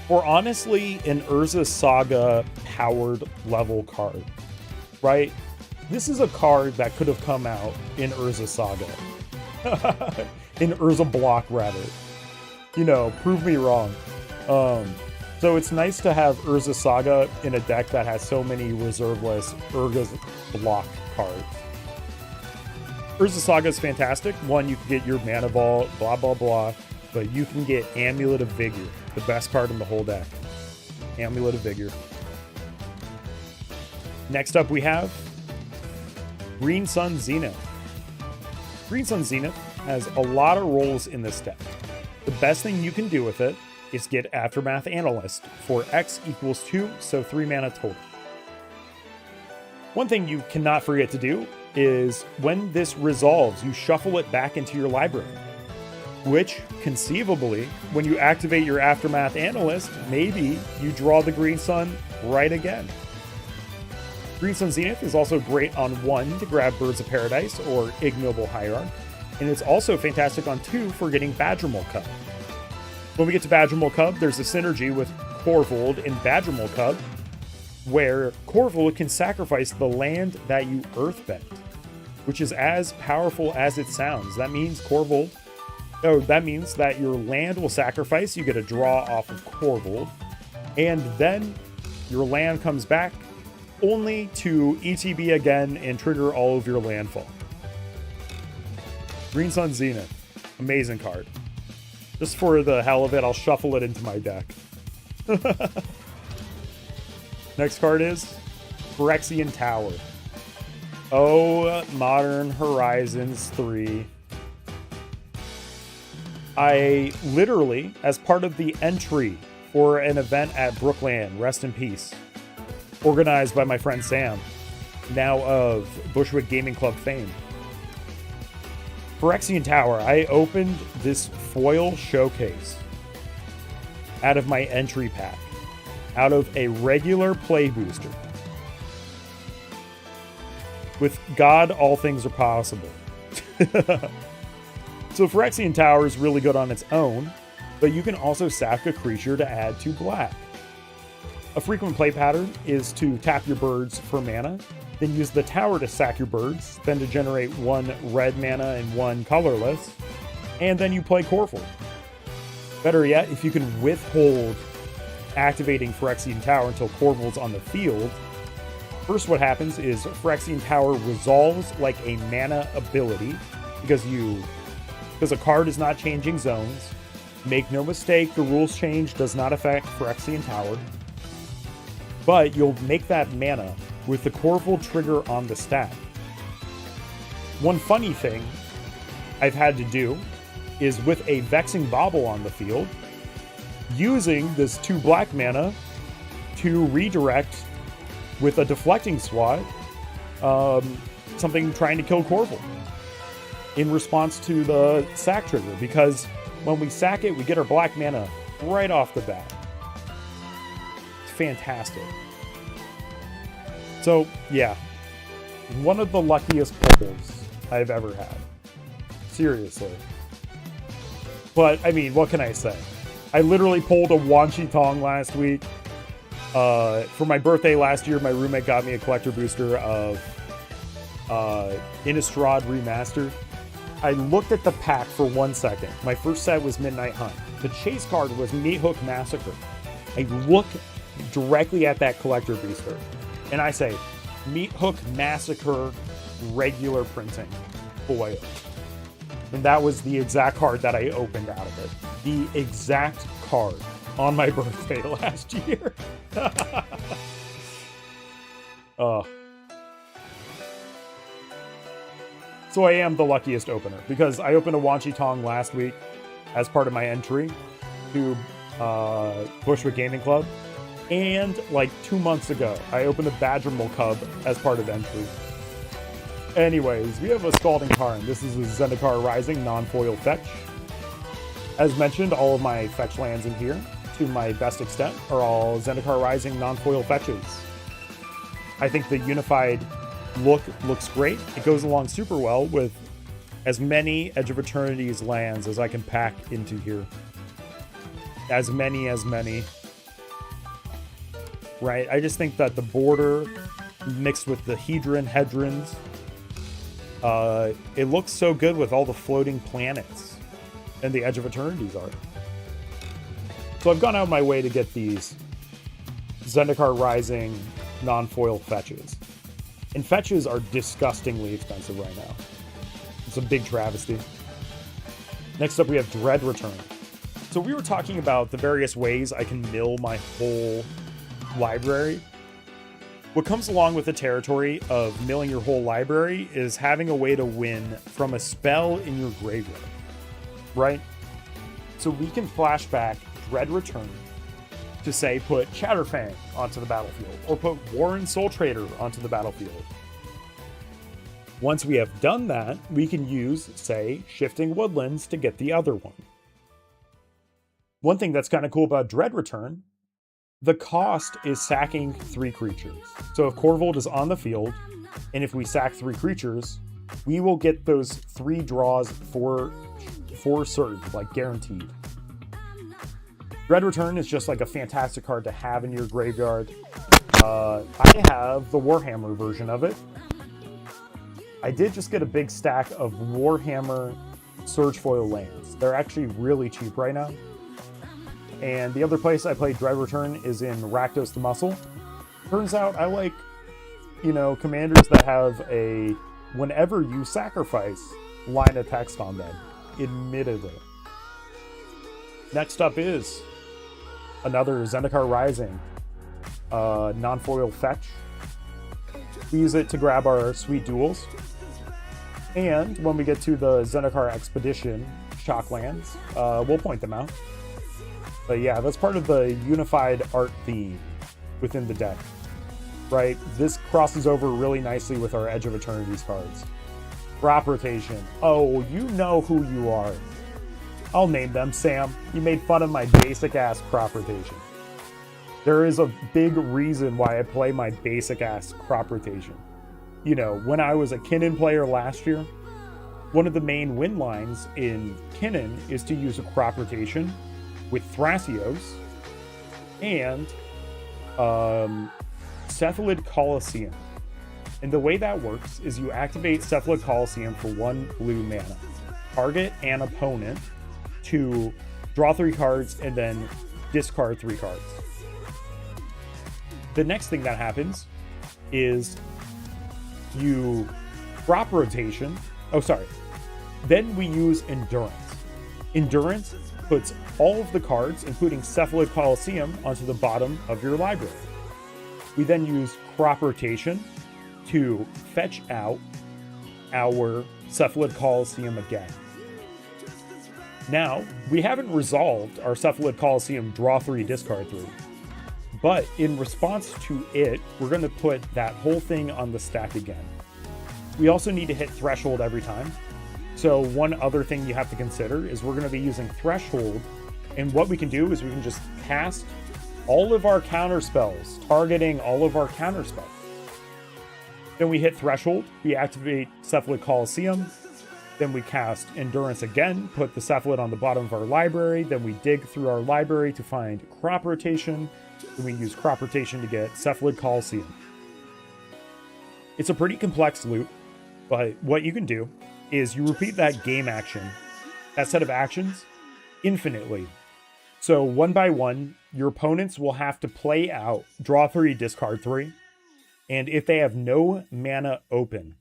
or honestly an Urza Saga powered level card, right? This is a card that could have come out in Urza Saga. In Urza Block, rather. Prove me wrong. So it's nice to have Urza Saga in a deck that has so many reserveless Urza Block cards. Urza Saga is fantastic. One, you can get your Mana Vault, blah, blah, blah. But you can get Amulet of Vigor, the best card in the whole deck. Amulet of Vigor. Next up we have Green Sun Zenith. Green Sun Zenith has a lot of roles in this deck. The best thing you can do with it is get Aftermath Analyst for X equals 2, so 3 mana total. One thing you cannot forget to do is when this resolves, you shuffle it back into your library. Which, conceivably, when you activate your Aftermath Analyst, maybe you draw the Green Sun right again. Green Sun Zenith is also great on 1 to grab Birds of Paradise or Ignoble Hierarch, and it's also fantastic on 2 for getting Badgermole Cub. When we get to Badgermole Cub, there's a synergy with KORVOLD in Badgermole Cub, where KORVOLD can sacrifice the land that you earthbent, which is as powerful as it sounds. That means that means that your land will sacrifice, you get a draw off of KORVOLD, and then your land comes back only to ETB again and trigger all of your landfall. Green Sun Zenith. Amazing card. Just for the hell of it, I'll shuffle it into my deck. Next card is Phyrexian Tower. Oh, Modern Horizons 3. I literally, as part of the entry for an event at Brookland, rest in peace, organized by my friend Sam, now of Bushwick Gaming Club fame. Phyrexian Tower, I opened this foil showcase out of my entry pack, out of a regular play booster. With God, all things are possible. So Phyrexian Tower is really good on its own, but you can also sack a creature to add to black. A frequent play pattern is to tap your birds for mana, then use the tower to sack your birds, then to generate 1 red mana and 1 colorless, and then you play KORVOLD. Better yet, if you can withhold activating Phyrexian Tower until KORVOLD's on the field, first what happens is Phyrexian Tower resolves like a mana ability because a card is not changing zones. Make no mistake, the rules change does not affect Phyrexian Tower. But you'll make that mana with the KORVOLD trigger on the stack. One funny thing I've had to do is with a Vexing Bauble on the field, using this 2 black mana to redirect with a Deflecting Swat, something trying to kill KORVOLD in response to the sack trigger, because when we sack it, we get our black mana right off the bat. It's fantastic. So, yeah, one of the luckiest pulls I've ever had. Seriously. But, I mean, what can I say? I literally pulled a Wan Shi Tong last week. For my birthday last year, my roommate got me a collector booster of Innistrad Remastered. I looked at the pack for 1 second. My first set was Midnight Hunt. The chase card was Meathook Massacre. I look directly at that collector booster, and I say, Meathook Massacre regular printing foil. And that was the exact card that I opened out of it. The exact card on my birthday last year. So I am the luckiest opener because I opened a Wan Shi Tong last week as part of my entry to Bushwick Gaming Club. And like 2 months ago, I opened a Badgermole Cub as part of entry. Anyways, we have a Scalding Tarn. This is a Zendikar Rising non-foil fetch. As mentioned, all of my fetch lands in here, to my best extent, are all Zendikar Rising non-foil fetches. I think the unified look looks great. It goes along super well with as many Edge of Eternity's lands as I can pack into here. As many. Right? I just think that the border mixed with the Hedrons, it looks so good with all the floating planets and the Edge of Eternity's art. So I've gone out of my way to get these Zendikar Rising non-foil fetches. And fetches are disgustingly expensive right now. It's a big travesty. Next up, we have Dread Return. So we were talking about the various ways I can mill my whole library. What comes along with the territory of milling your whole library is having a way to win from a spell in your graveyard, right? So we can flashback Dread Return to say put Chatterfang onto the battlefield or put Warren Soul Trader onto the battlefield. Once we have done that, we can use, say, Shifting Woodlands to get the other one. One thing that's kind of cool about Dread Return, the cost is sacking 3 creatures. So if KORVOLD is on the field, and if we sack 3 creatures, we will get those 3 draws for certain, like guaranteed. Dread Return is just like a fantastic card to have in your graveyard. I have the Warhammer version of it. I did just get a big stack of Warhammer Surge Foil lands. They're actually really cheap right now. And the other place I play Dread Return is in Rakdos the Muscle. Turns out I like, commanders that have a whenever you sacrifice line of text on them, admittedly. Next up is another Zendikar Rising non-foil fetch. We use it to grab our sweet duels. And when we get to the Zendikar Expedition Shocklands, we'll point them out. But yeah, that's part of the unified art theme within the deck, right? This crosses over really nicely with our Edge of Eternity's cards. Crop rotation. Oh, you know who you are. I'll name them, Sam. You made fun of my basic-ass crop rotation. There is a big reason why I play my basic-ass crop rotation. You know, when I was a Kinnan player last year, one of the main win lines in Kinnan is to use a crop rotation with Thrasios and Cephalid Colosseum. And the way that works is you activate Cephalid Colosseum for 1 blue mana. Target an opponent to draw 3 cards and then discard 3 cards. The next thing that happens is you crop rotation. Oh, sorry. Then we use Endurance. Endurance puts all of the cards, including Cephalid Colosseum, onto the bottom of your library. We then use crop rotation to fetch out our Cephalid Colosseum again. Now, we haven't resolved our Cephalid Colosseum draw 3, discard 3. But in response to it, we're going to put that whole thing on the stack again. We also need to hit Threshold every time. So one other thing you have to consider is we're going to be using Threshold. And what we can do is we can just cast all of our counter spells, targeting all of our counter spells. Then we hit Threshold, we activate Cephalid Colosseum, then we cast Endurance again, put the Cephalid on the bottom of our library, then we dig through our library to find Crop Rotation, then we use Crop Rotation to get Cephalid Colosseum. It's a pretty complex loop, but what you can do is you repeat that game action, that set of actions, infinitely. So one by one, your opponents will have to play out draw 3, discard 3, and if they have no mana open,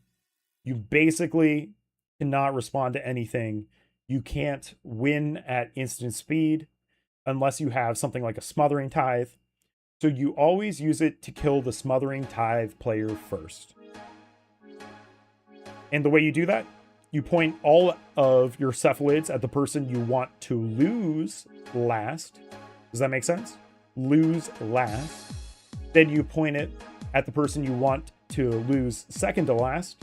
you basically cannot respond to anything. You can't win at instant speed unless you have something like a Smothering Tithe. So you always use it to kill the Smothering Tithe player first. And the way you do that, you point all of your Cephalids at the person you want to lose last. Does that make sense? Lose last. Then you point it at the person you want to lose second to last.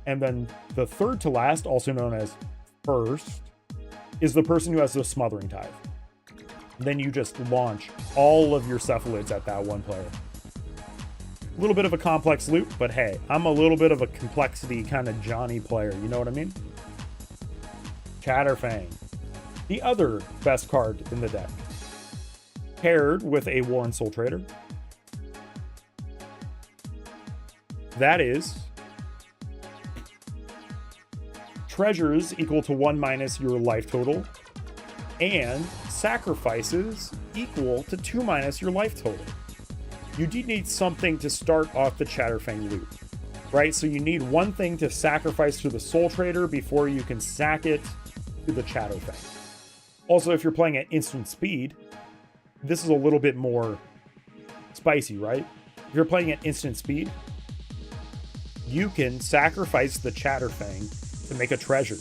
And then the third to last, also known as first, is the person who has the Smothering Tithe. Then you just launch all of your Cephalids at that one player. A little bit of a complex loop, but hey, I'm a little bit of a complexity kind of Johnny player, you know what I mean? Chatterfang, the other best card in the deck. Paired with a War and Soul Trader. That is treasures equal to 1 minus your life total, and sacrifices equal to 2 minus your life total. You do need something to start off the Chatterfang loop, right? So you need one thing to sacrifice to the Soul Trader before you can sack it to the Chatterfang. Also, if you're playing at instant speed, this is a little bit more spicy, right? If you're playing at instant speed, you can sacrifice the Chatterfang to make a treasure.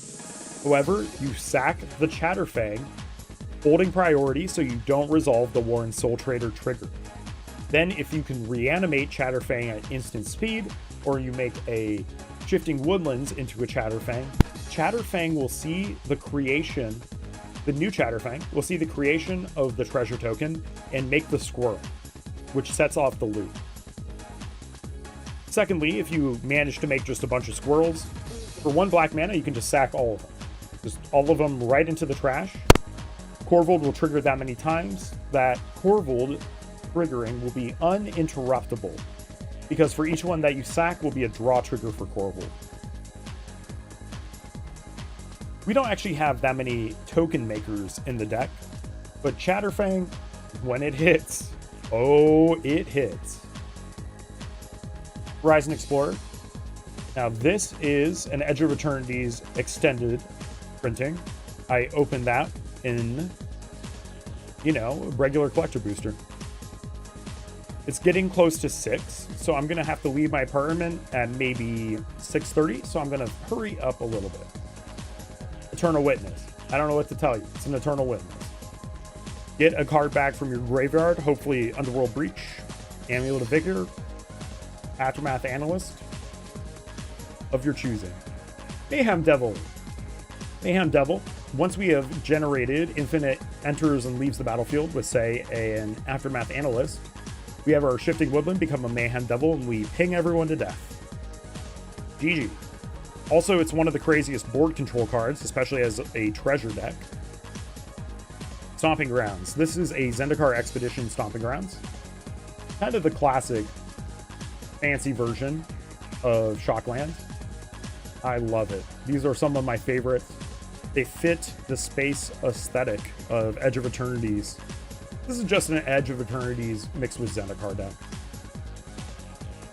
However, you sack the Chatterfang, holding priority so you don't resolve the War and Soul Trader trigger. Then if you can reanimate Chatterfang at instant speed, or you make a Shifting Woodlands into a Chatterfang, Chatterfang will see the creation, the new Chatterfang will see the creation of the treasure token and make the squirrel, which sets off the loop. Secondly, if you manage to make just a bunch of squirrels, for 1 black mana, you can just sack all of them. Just all of them right into the trash. KORVOLD will trigger that many times that KORVOLD triggering will be uninterruptible, because for each one that you sack will be a draw trigger for KORVOLD. We don't actually have that many token makers in the deck, but Chatterfang, when it hits, oh, it hits. Horizon Explorer. Now this is an Edge of Eternity's extended printing. I opened that in, regular collector booster. It's getting close to 6, so I'm going to have to leave my apartment at maybe 6:30, so I'm going to hurry up a little bit. Eternal Witness. I don't know what to tell you. It's an Eternal Witness. Get a card back from your graveyard, hopefully Underworld Breach, Amulet of Vigor, Aftermath Analyst of your choosing. Mayhem Devil. Mayhem Devil. Once we have generated Infinite enters and leaves the battlefield with, say, an Aftermath Analyst, we have our Shifting Woodland become a Mayhem Devil, and we ping everyone to death. GG. Also, it's one of the craziest board control cards, especially as a treasure deck. Stomping Grounds. This is a Zendikar Expedition Stomping Grounds. Kind of the classic, fancy version of Shockland. I love it. These are some of my favorites. They fit the space aesthetic of Edge of Eternities. This is just an Edge of Eternities mixed with Zendikar deck.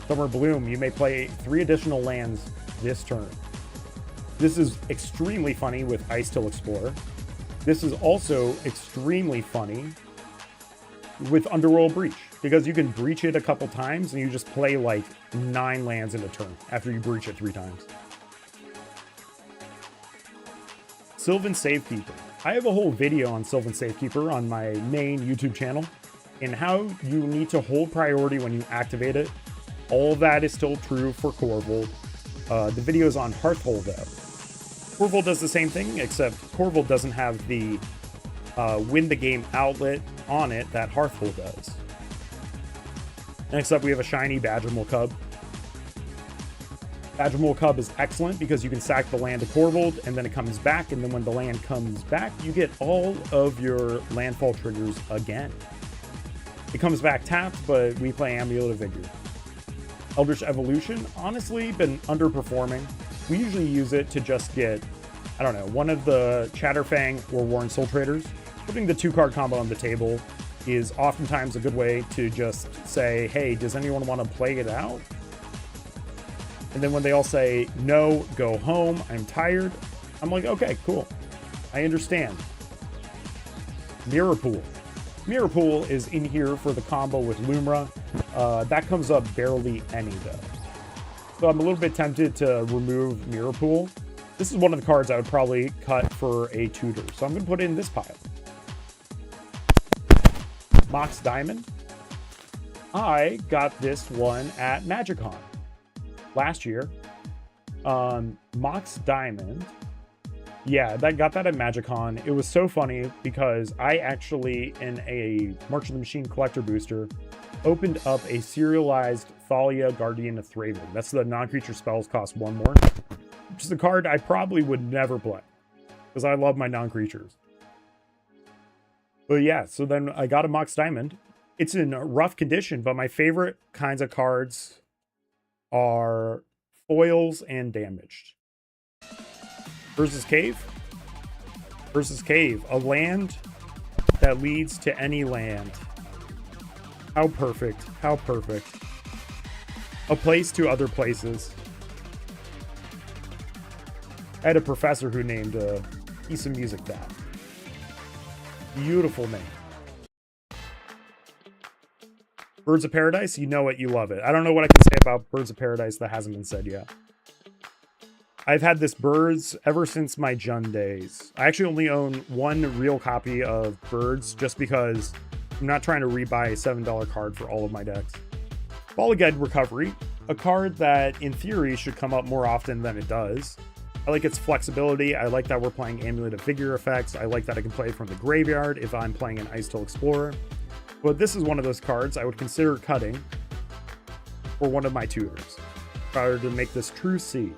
Summer Bloom. You may play 3 additional lands this turn. This is extremely funny with Ice Till Explorer. This is also extremely funny with Underworld Breach, because you can breach it a couple times and you just play like 9 lands in a turn after you breach it 3 times. Sylvan Safekeeper. I have a whole video on Sylvan Safekeeper on my main YouTube channel and how you need to hold priority when you activate it. All of that is still true for KORVOLD. The video is on Hearthhold though. KORVOLD does the same thing, except KORVOLD doesn't have the win the game outlet on it that Hearthhold does. Next up, we have a shiny Badgermole Cub. Badgermole Cub is excellent because you can sack the land to KORVOLD and then it comes back, and then when the land comes back, you get all of your landfall triggers again. It comes back tapped, but we play Amulet of Vigor. Eldritch Evolution, honestly, been underperforming. We usually use it to just get, I don't know, one of the Chatterfang or Warren Soul Traders. Putting the 2-card combo on the table is oftentimes a good way to just say, hey, does anyone want to play it out? And then when they all say, no, go home, I'm tired, I'm like, okay, cool. I understand. Mirror Pool. Mirror Pool is in here for the combo with Lumra. That comes up barely any, though. So I'm a little bit tempted to remove Mirror Pool. This is one of the cards I would probably cut for a tutor, so I'm going to put it in this pile. Mox Diamond. I got this one at MagicCon last year. Mox Diamond. Yeah, got that at MagicCon. It was so funny because I actually, in a March of the Machine collector booster, opened up a serialized Thalia Guardian of Thraben. That's the non-creature spells cost 1 more, which is a card I probably would never play because I love my non-creatures. But yeah, so then I got a Mox Diamond. It's in rough condition, but my favorite kinds of cards are foils and damaged. Versus Cave. Versus Cave. A land that leads to any land. How perfect. How perfect. A place to other places. I had a professor who named a piece of music that. Beautiful name. Birds of Paradise, you know it, you love it. I don't know what I can say about Birds of Paradise that hasn't been said yet. I've had this Birds ever since my Jund days. I actually only own 1 real copy of Birds just because I'm not trying to rebuy a $7 card for all of my decks. Ball Again Recovery, a card that in theory should come up more often than it does. I like its flexibility. I like that we're playing Amulet of Vigor effects. I like that I can play from the graveyard if I'm playing an Ice Till Explorer. But this is one of those cards I would consider cutting for one of my tutors in order to make this true C.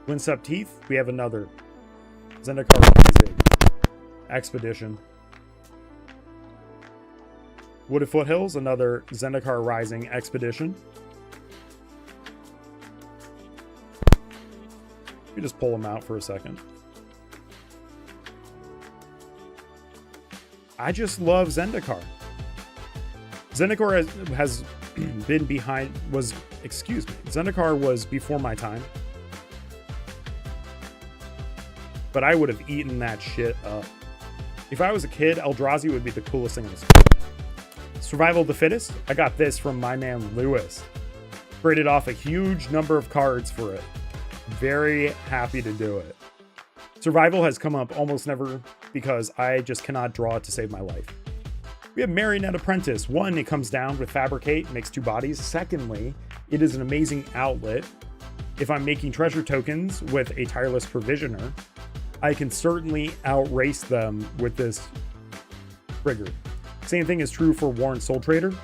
Wincept Teeth, we have another Zendikar Rising Expedition. Wooded Foothills, another Zendikar Rising Expedition. We just pull them out for a second. I just love Zendikar. Zendikar has been behind, Zendikar was before my time. But I would have eaten that shit up. If I was a kid, Eldrazi would be the coolest thing in this game. Survival of the Fittest. I got this from my man Lewis. Traded off a huge number of cards for it. Very happy to do it. Survival has come up almost never because I just cannot draw to save my life. We have Marionette Apprentice. One, it comes down with Fabricate, makes 2 bodies. Secondly, it is an amazing outlet. If I'm making treasure tokens with a Tireless Provisioner, I can certainly outrace them with this trigger. Same thing is true for Warren Soul Trader.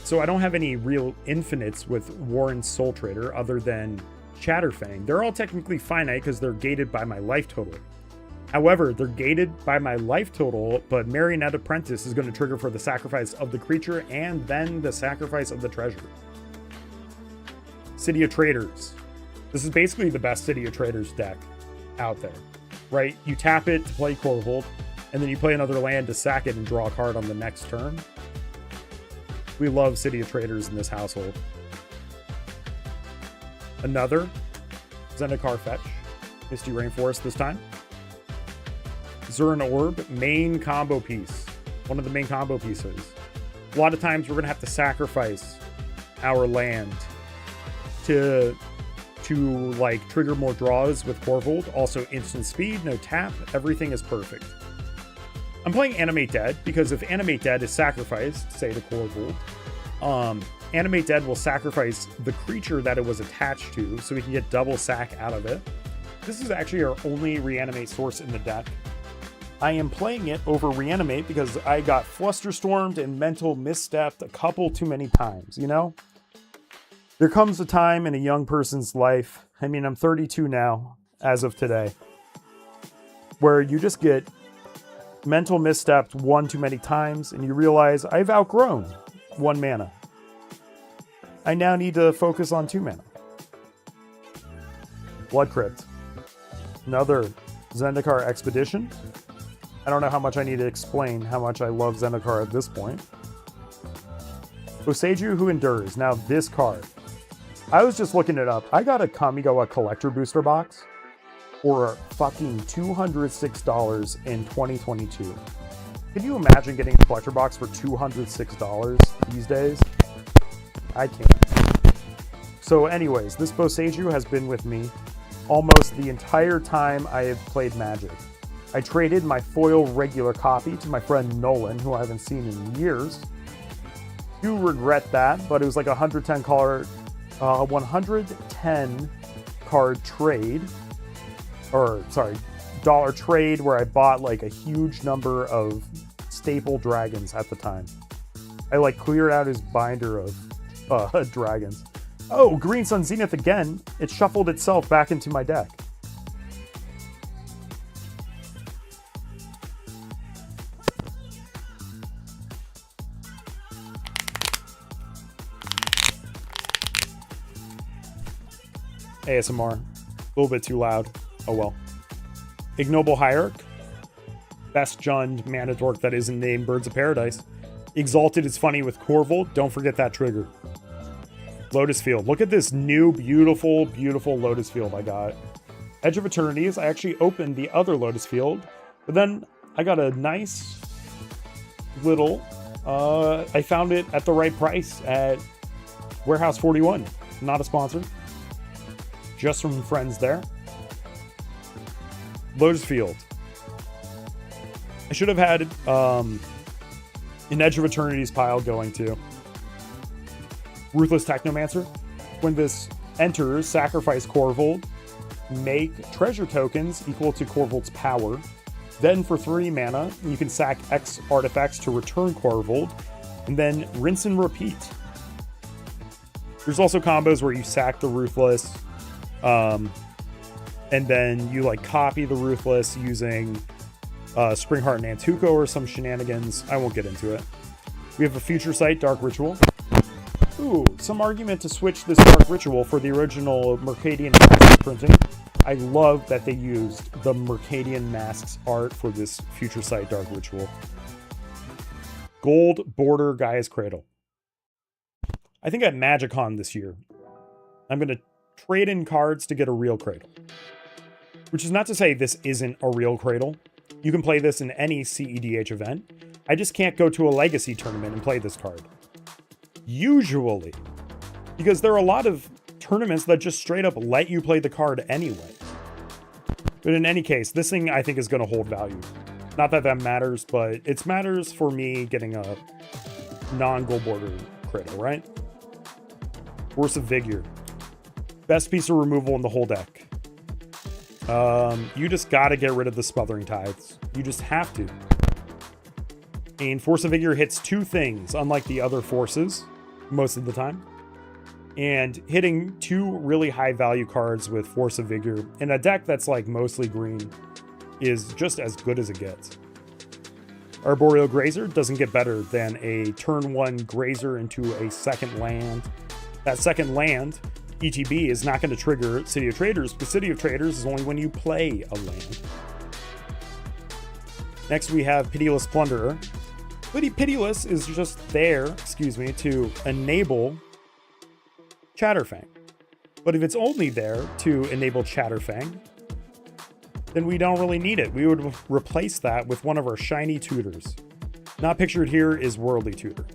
So I don't have any real infinites with Warren Soul Trader other than Chatterfang. They're all technically finite because they're gated by my life total. However, they're gated by my life total, but Marionette Apprentice is going to trigger for the sacrifice of the creature and then the sacrifice of the treasure. City of Traders. This is basically the best City of Traders deck out there, right? You tap it to play KORVOLD, and then you play another land to sack it and draw a card on the next turn. We love City of Traders in this household. Another Zendikar Fetch. Misty Rainforest this time. Zurin Orb, main combo piece. One of the main combo pieces. A lot of times we're going to have to sacrifice our land to like trigger more draws with Korvold. Also instant speed, no tap, everything is perfect. I'm playing Animate Dead because if Animate Dead is sacrificed, say to Korvold, Animate Dead will sacrifice the creature that it was attached to, so we can get double sack out of it. This is actually our only reanimate source in the deck. I am playing it over reanimate because I got Flusterstormed and mental misstepped a couple too many times, you know? There comes a time in a young person's life, I mean, I'm 32 now, as of today, where you just get mental misstepped one too many times and you realize I've outgrown 1 mana. I now need to focus on 2 mana. Blood Crypt. Another Zendikar Expedition. I don't know how much I need to explain how much I love Zendikar at this point. Boseiju Who Endures. Now this card. I was just looking it up. I got a Kamigawa Collector Booster Box for fucking $206 in 2022. Can you imagine getting a collector box for $206 these days? I can't. So anyways, this Boseiju has been with me almost the entire time I have played Magic. I traded my foil regular copy to my friend Nolan, who I haven't seen in years. Do regret that, but it was like a 110 card trade, or sorry, dollar trade where I bought like a huge number of staple dragons at the time. I like cleared out his binder of dragons. Oh, Green Sun Zenith again. It shuffled itself back into my deck. ASMR. A little bit too loud. Oh well. Ignoble Hierarch. Best Jund mana dork that isn't named Birds of Paradise. Exalted is funny with Korvold. Don't forget that trigger. Lotus Field. Look at this new, beautiful, beautiful Lotus Field I got. Edge of Eternities. I actually opened the other Lotus Field, but then I got a nice little... I found it at the right price at Warehouse 41. Not a sponsor. Just from friends there. Lotus Field. I should have had an Edge of Eternities pile going too. Ruthless Technomancer. When this enters, sacrifice Korvold. Make treasure tokens equal to Korvold's power. Then for 3 mana, you can sack X artifacts to return Korvold. And then rinse and repeat. There's also combos where you sack the Ruthless. And then you like copy the Ruthless using Springheart and Nantuko or some shenanigans. I won't get into it. We have a Future Sight Dark Ritual. Ooh, some argument to switch this Dark Ritual for the original Mercadian Masks printing. I love that they used the Mercadian Masks art for this Future Sight Dark Ritual. Gold Border Gaia's Cradle. I think at MagicCon this year, I'm going to trade in cards to get a real Cradle. Which is not to say this isn't a real Cradle. You can play this in any CEDH event. I just can't go to a legacy tournament and play this card. Usually. Because there are a lot of tournaments that just straight up let you play the card anyway. But in any case, this thing I think is going to hold value. Not that that matters, but it matters for me getting a non-gold border crit, right? Force of Vigor. Best piece of removal in the whole deck. You just got to get rid of the Smothering Tides. You just have to. And Force of Vigor hits two things, unlike the other forces, most of the time. And hitting two really high value cards with Force of Vigor in a deck that's like mostly green is just as good as it gets. Arboreal Grazer doesn't get better than a turn 1 Grazer into a second land. That second land, ETB, is not going to trigger City of Traders, because City of Traders is only when you play a land. Next we have Pitiless Plunderer. Pitiless is just there, to enable Chatterfang. But if it's only there to enable Chatterfang, then we don't really need it. We would replace that with one of our shiny tutors. Not pictured here is Worldly Tutor.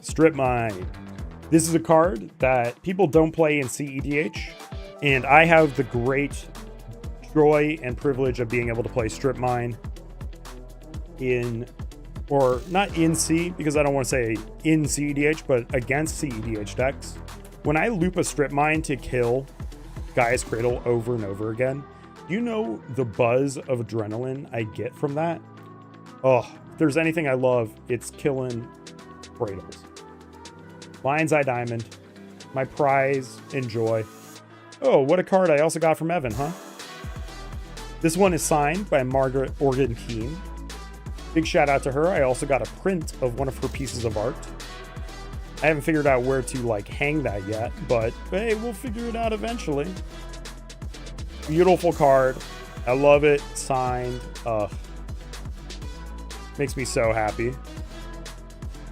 Strip Mine. This is a card that people don't play in CEDH, and I have the great joy and privilege of being able to play Strip Mine in, or not in C, because I don't want to say in CEDH, but against CEDH decks. When I loop a Strip Mine to kill Gaia's Cradle over and over again, you know the buzz of adrenaline I get from that? Oh, if there's anything I love, it's killing Cradles. Lion's Eye Diamond, my prize and joy. Oh, what a card I also got from Evan, huh? This one is signed by Margaret Organ Keene. Big shout out to her. I also got a print of one of her pieces of art. I haven't figured out where to like hang that yet, but hey, we'll figure it out eventually. Beautiful card. I love it. Signed. Makes me so happy.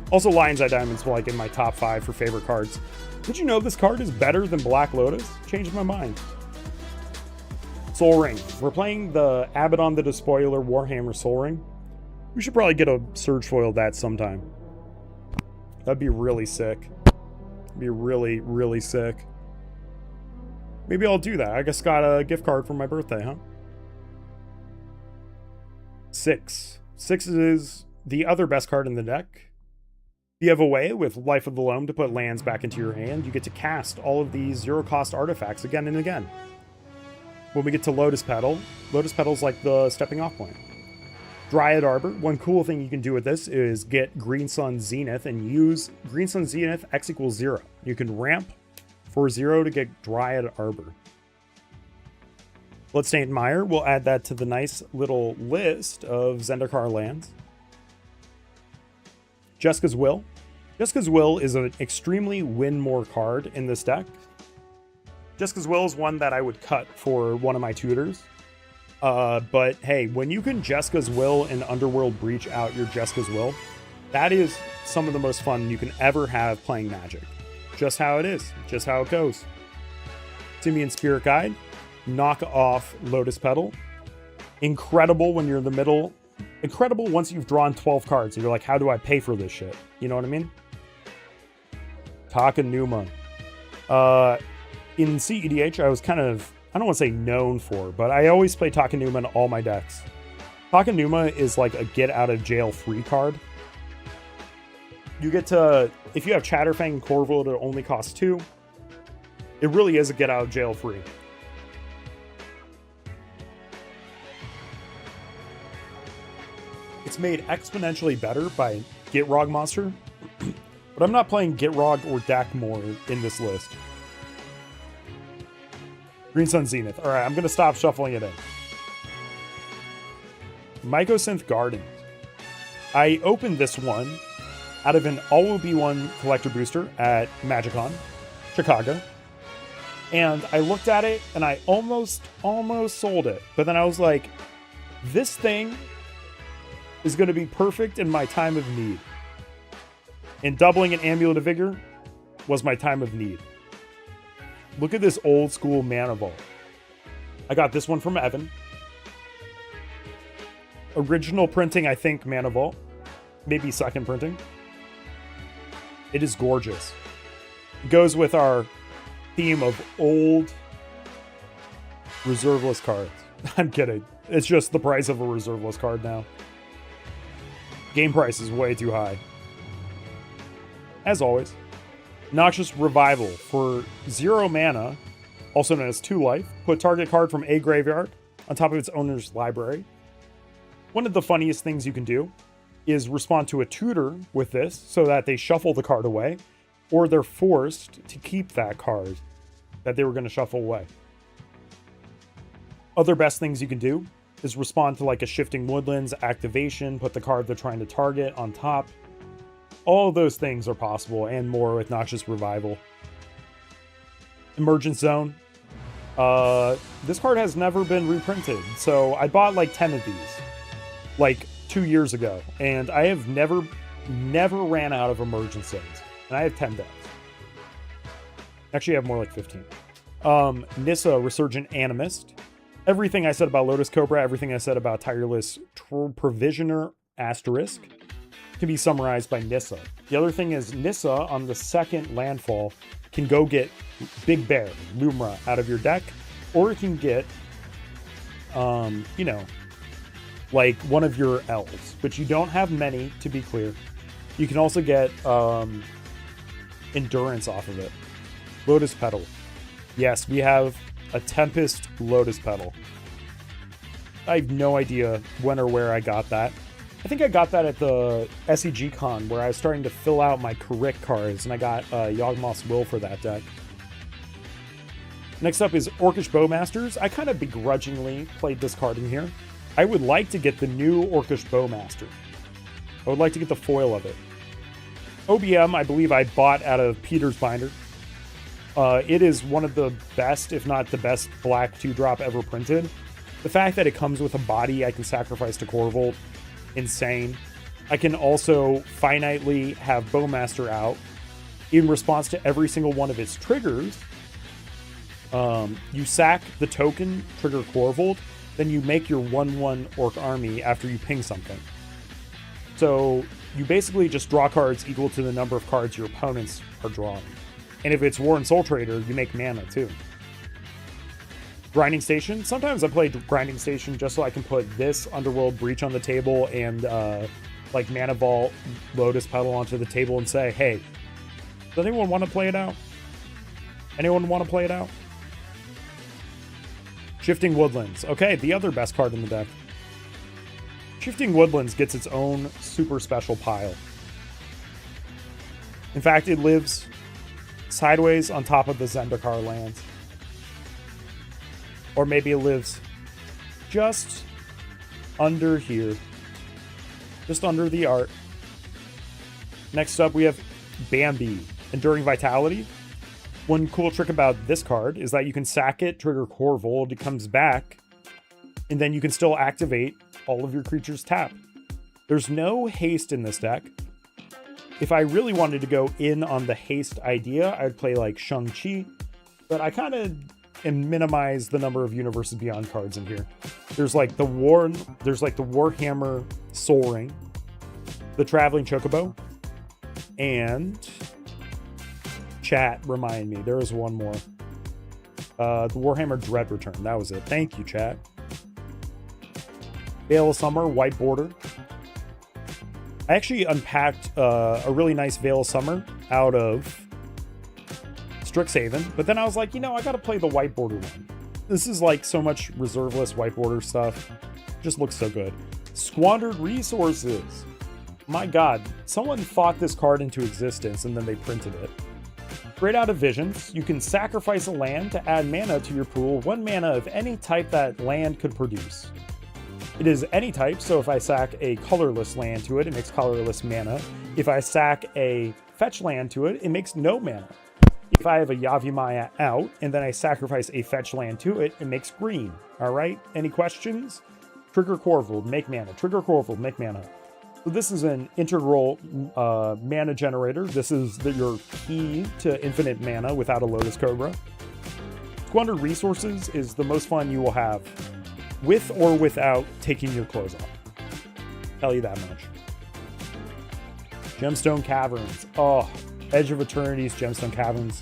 Also, Lion's Eye Diamond's like in my top 5 for favorite cards. Did you know this card is better than Black Lotus? Changed my mind. Soul Ring. We're playing the Abaddon the Despoiler Warhammer Soul Ring. We should probably get a Surge Foil of that sometime. That'd be really sick. It'd be really, really sick. Maybe I'll do that. I just got a gift card for my birthday, huh? 6. 6 is the other best card in the deck. You have a way with Life of the Loam to put lands back into your hand. You get to cast all of these zero-cost artifacts again and again. When we get to Lotus Petal is like the stepping off point. Dryad Arbor. One cool thing you can do with this is get Green Sun Zenith and use Green Sun Zenith X = 0. You can ramp for 0 to get Dryad Arbor. Bloodstained Mire. We'll add that to the nice little list of Zendikar lands. Jessica's Will. Jessica's Will is an extremely win more card in this deck. Jessica's Will is one that I would cut for one of my tutors. But hey, when you can Jessica's Will and Underworld Breach out your Jessica's Will, that is some of the most fun you can ever have playing Magic. Just how it is. Just how it goes. Simian Spirit Guide. Knock off Lotus Petal. Incredible when you're in the middle. Incredible once you've drawn 12 cards and you're like, how do I pay for this shit? You know what I mean? Takenuma. In CEDH, I was kind of, I don't want to say known for, but I always play Takenuma in all my decks. Takenuma is like a get out of jail free card. You get to, if you have Chatterfang and KORVOLD, it only costs 2. It really is a get out of jail free. It's made exponentially better by Gitrog Monster, but I'm not playing Gitrog or Dakmor in this list. Green Sun Zenith. All right, I'm going to stop shuffling it in. Mycosynth Garden. I opened this one out of an All-Will-Be-One collector booster at MagicCon, Chicago. And I looked at it and I almost sold it. But then I was like, this thing is going to be perfect in my time of need. And doubling an Amulet of Vigor was my time of need. Look at this old school Mana Vault. I got this one from Evan. Original printing, I think, Mana Vault. Maybe second printing. It is gorgeous. It goes with our theme of old reserveless cards. I'm kidding. It's just the price of a reserveless card now. Game price is way too high. As always, Noxious Revival for 0 mana, also known as 2 life. Put target card from a graveyard on top of its owner's library. One of the funniest things you can do is respond to a tutor with this so that they shuffle the card away, or they're forced to keep that card that they were going to shuffle away. Other best things you can do is respond to like a Shifting Woodlands activation, put the card they're trying to target on top. All of those things are possible and more with Noxious Revival. Emergent Zone. This card has never been reprinted, so I bought like 10 of these like 2 years ago, and I have never ran out of Emergent Zones, and I have 10 decks. Actually, I have more like 15. Nissa, Resurgent Animist. Everything I said about Lotus Cobra, everything I said about Tireless Provisioner Asterisk can be summarized by Nissa. The other thing is Nissa on the second landfall can go get Big Bear, Lumra out of your deck, or it can get, you know, like one of your elves, but you don't have many, to be clear. You can also get Endurance off of it. Lotus Petal. Yes, we have a Tempest Lotus Petal. I have no idea when or where I got that. I think I got that at the SEG Con, where I was starting to fill out my Correct cards, and I got Yawgmoth's Will for that deck. Next up is Orcish Bowmasters. I kind of begrudgingly played this card in here. I would like to get the new Orcish Bowmaster. I would like to get the foil of it. OBM, I believe I bought out of Peter's binder. It is one of the best, if not the best, black 2-drop ever printed. The fact that it comes with a body I can sacrifice to KORVOLD, insane. I can also finitely have Bowmaster out in response to every single one of its triggers. You sack the token, trigger KORVOLD, then you make your 1/1 Orc army after you ping something. So you basically just draw cards equal to the number of cards your opponents are drawing. And if it's War and Soul Trader, you make mana too. Grinding Station. Sometimes I play Grinding Station just so I can put this Underworld Breach on the table and like Mana Vault, Lotus Petal onto the table and say, hey, does anyone want to play it out? Anyone want to play it out? Shifting Woodlands. Okay, the other best card in the deck. Shifting Woodlands gets its own super special pile. In fact, it lives sideways on top of the Zendikar lands. Or maybe it lives just under here. Just under the art. Next up, we have Bambi, Enduring Vitality. One cool trick about this card is that you can sack it, trigger KORVOLD, it comes back, and then you can still activate all of your creatures tapped. There's no haste in this deck. If I really wanted to go in on the haste idea, I'd play like Shang-Chi, but I kind of minimize the number of Universes Beyond cards in here. There's like the Warhammer Soul Ring, the Traveling Chocobo, and chat, remind me, there was one more. The Warhammer Dread Return, that was it. Thank you, chat. Veil of Summer, white border. I actually unpacked a really nice Veil of Summer out of Strixhaven, but then I was like, you know, I gotta play the white border one. This is like so much reserveless white border stuff. Just looks so good. Squandered Resources. My god, someone thought this card into existence and then they printed it. Straight out of Visions, you can sacrifice a land to add mana to your pool, 1 mana of any type that land could produce. It is any type, so if I sack a colorless land to it, it makes colorless mana. If I sack a fetch land to it, it makes no mana. If I have a Yavimaya out, and then I sacrifice a fetch land to it, it makes green. Alright, any questions? Trigger KORVOLD, make mana. Trigger KORVOLD, make mana. So this is an integral mana generator. This is your key to infinite mana without a Lotus Cobra. Squandered Resources is the most fun you will have, with or without taking your clothes off. Tell you that much. Gemstone Caverns. Oh, Edge of Eternity's Gemstone Caverns.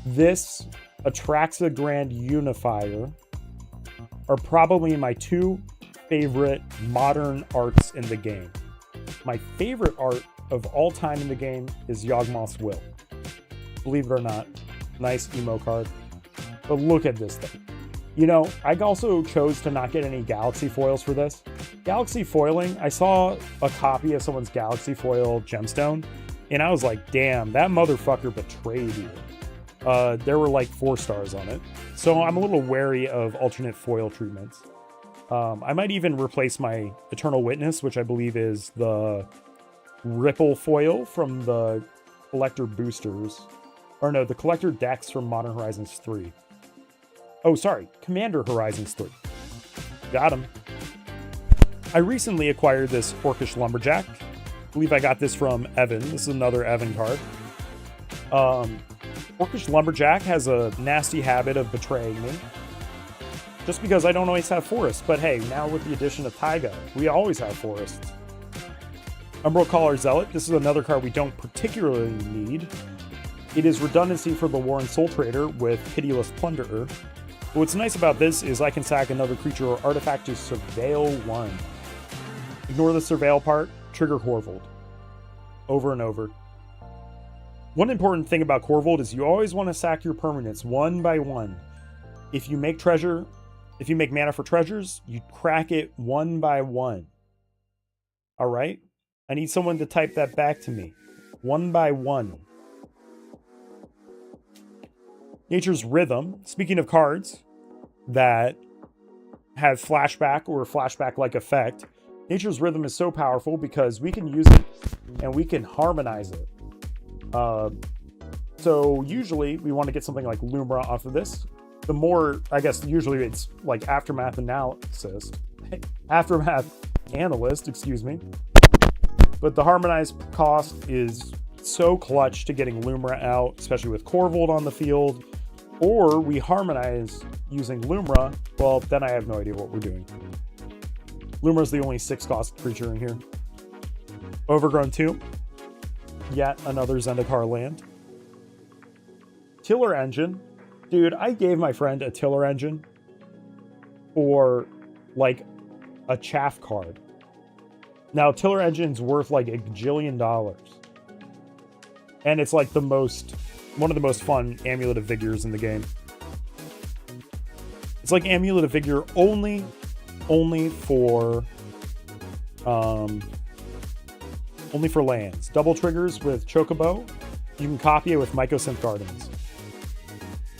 This Atraxa Grand Unifier are probably my two favorite modern arts in the game. My favorite art of all time in the game is Yawgmoth's Will. Believe it or not, nice emo card. But look at this thing. You know, I also chose to not get any Galaxy foils for this. Galaxy foiling, I saw a copy of someone's Galaxy foil gemstone, and I was like, damn, that motherfucker betrayed you. There were like 4 stars on it. So I'm a little wary of alternate foil treatments. I might even replace my Eternal Witness, which I believe is the Ripple foil from the Collector Boosters. Or no, the Collector decks from Modern Horizons 3. Oh, sorry, Commander Horizons 3. Got him. I recently acquired this Orcish Lumberjack. I believe I got this from Evan. This is another Evan card. Orcish Lumberjack has a nasty habit of betraying me. Just because I don't always have forests. But hey, now with the addition of Taiga, we always have forests. Umbral Caller Zealot. This is another card we don't particularly need. It is redundancy for the Warren Soul Trader with Pitiless Plunderer. But what's nice about this is I can sack another creature or artifact to Surveil 1. Ignore the Surveil part, trigger KORVOLD. Over and over. One important thing about KORVOLD is you always want to sack your permanents one by one. If you make mana for treasures, you crack it one by one. Alright? I need someone to type that back to me. One by one. Nature's Rhythm. Speaking of cards that have flashback or flashback-like effect, Nature's Rhythm is so powerful because we can use it and we can harmonize it. So usually we want to get something like Lumra off of this. The more, I guess, usually it's like Aftermath Analyst, excuse me. But the harmonized cost is so clutch to getting Lumra out, especially with KORVOLD on the field. Or we harmonize using Lumra, well, then I have no idea what we're doing. Lumra's the only 6-cost creature in here. Overgrown 2. Yet another Zendikar land. Tiller Engine. Dude, I gave my friend a Tiller Engine for, like, a chaff card. Now, Tiller Engine's worth, like, $1 gajillion. And it's, like, one of the most fun Amulet of Vigors in the game. It's like Amulet of Vigor only for lands. Double triggers with Chocobo. You can copy it with Mycosynth Gardens.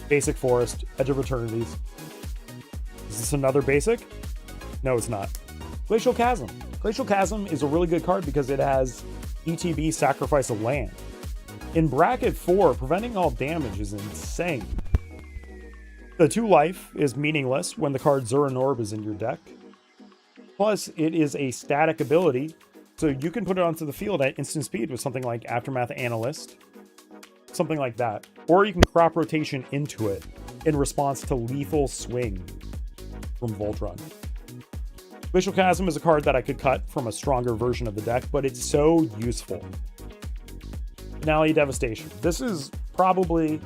Basic Forest, Edge of Eternities. Is this another basic? No, it's not. Glacial Chasm. Glacial Chasm is a really good card because it has ETB Sacrifice a Land. In bracket 4, preventing all damage is insane. The 2 life is meaningless when the card Zuranorb is in your deck. Plus, it is a static ability, so you can put it onto the field at instant speed with something like Aftermath Analyst. Something like that. Or you can crop rotation into it in response to Lethal Swing from Voltron. Glacial Chasm is a card that I could cut from a stronger version of the deck, but it's so useful. Finale Devastation. This is probably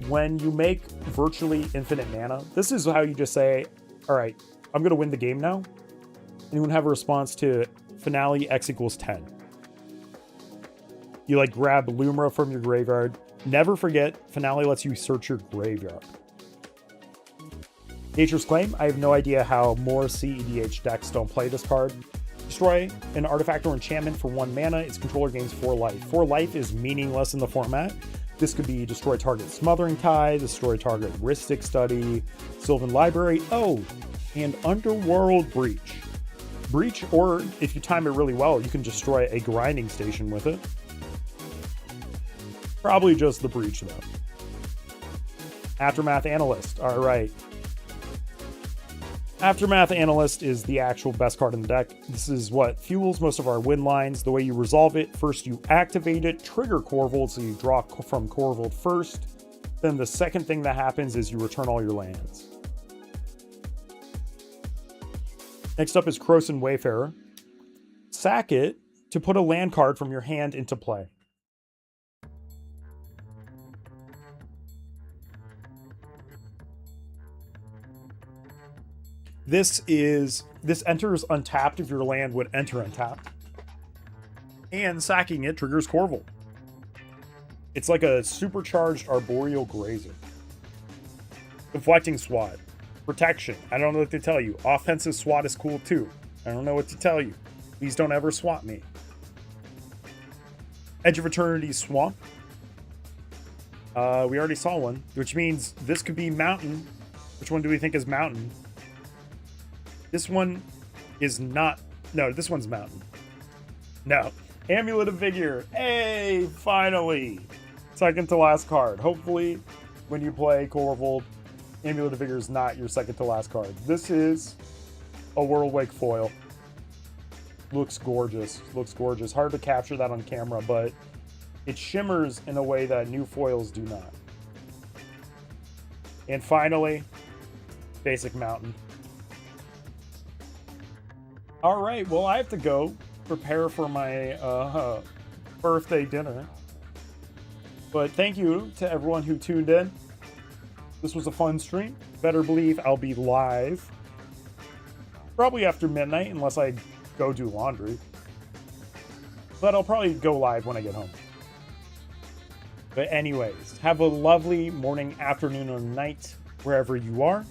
when you make virtually infinite mana. This is how you just say, all right, I'm going to win the game now. And you would have a response to Finale X equals 10. You like grab Lumra from your graveyard. Never forget, Finale lets you search your graveyard. Nature's Claim. I have no idea how more CEDH decks don't play this card. Destroy an artifact or enchantment for 1 mana. Its controller gains 4 life. 4 life is meaningless in the format. This could be destroy target Smothering Tide, destroy target Rhystic Study, Sylvan Library, and Underworld Breach. Breach, or if you time it really well, you can destroy a grinding station with it. Probably just the Breach, though. Aftermath Analyst. All right. Aftermath Analyst is the actual best card in the deck. This is what fuels most of our win lines. The way you resolve it, first you activate it, trigger KORVOLD, so you draw from KORVOLD first. Then the second thing that happens is you return all your lands. Next up is Krosan Wayfarer. sack it to put a land card from your hand into play. This enters untapped if your land would enter untapped. And sacking it triggers KORVOLD. It's like a supercharged arboreal grazer. Deflecting swat. Protection. I don't know what to tell you. Offensive swat is cool too. I don't know what to tell you. Please don't ever swat me. Edge of Eternity Swamp. We already saw one, which means this could be mountain. Which one do we think is mountain? This one is not. No, this one's mountain. No. Amulet of Vigor. Hey, finally. Second to last card. Hopefully, when you play KORVOLD, Amulet of Vigor is not your second to last card. This is a Worldwake foil. Looks gorgeous. Looks gorgeous. Hard to capture that on camera, but it shimmers in a way that new foils do not. And finally, basic mountain. All right, well, I have to go prepare for my birthday dinner. But thank you to everyone who tuned in. This was a fun stream. Better believe I'll be live probably after midnight, unless I go do laundry. But I'll probably go live when I get home. But anyways, have a lovely morning, afternoon, or night, wherever you are.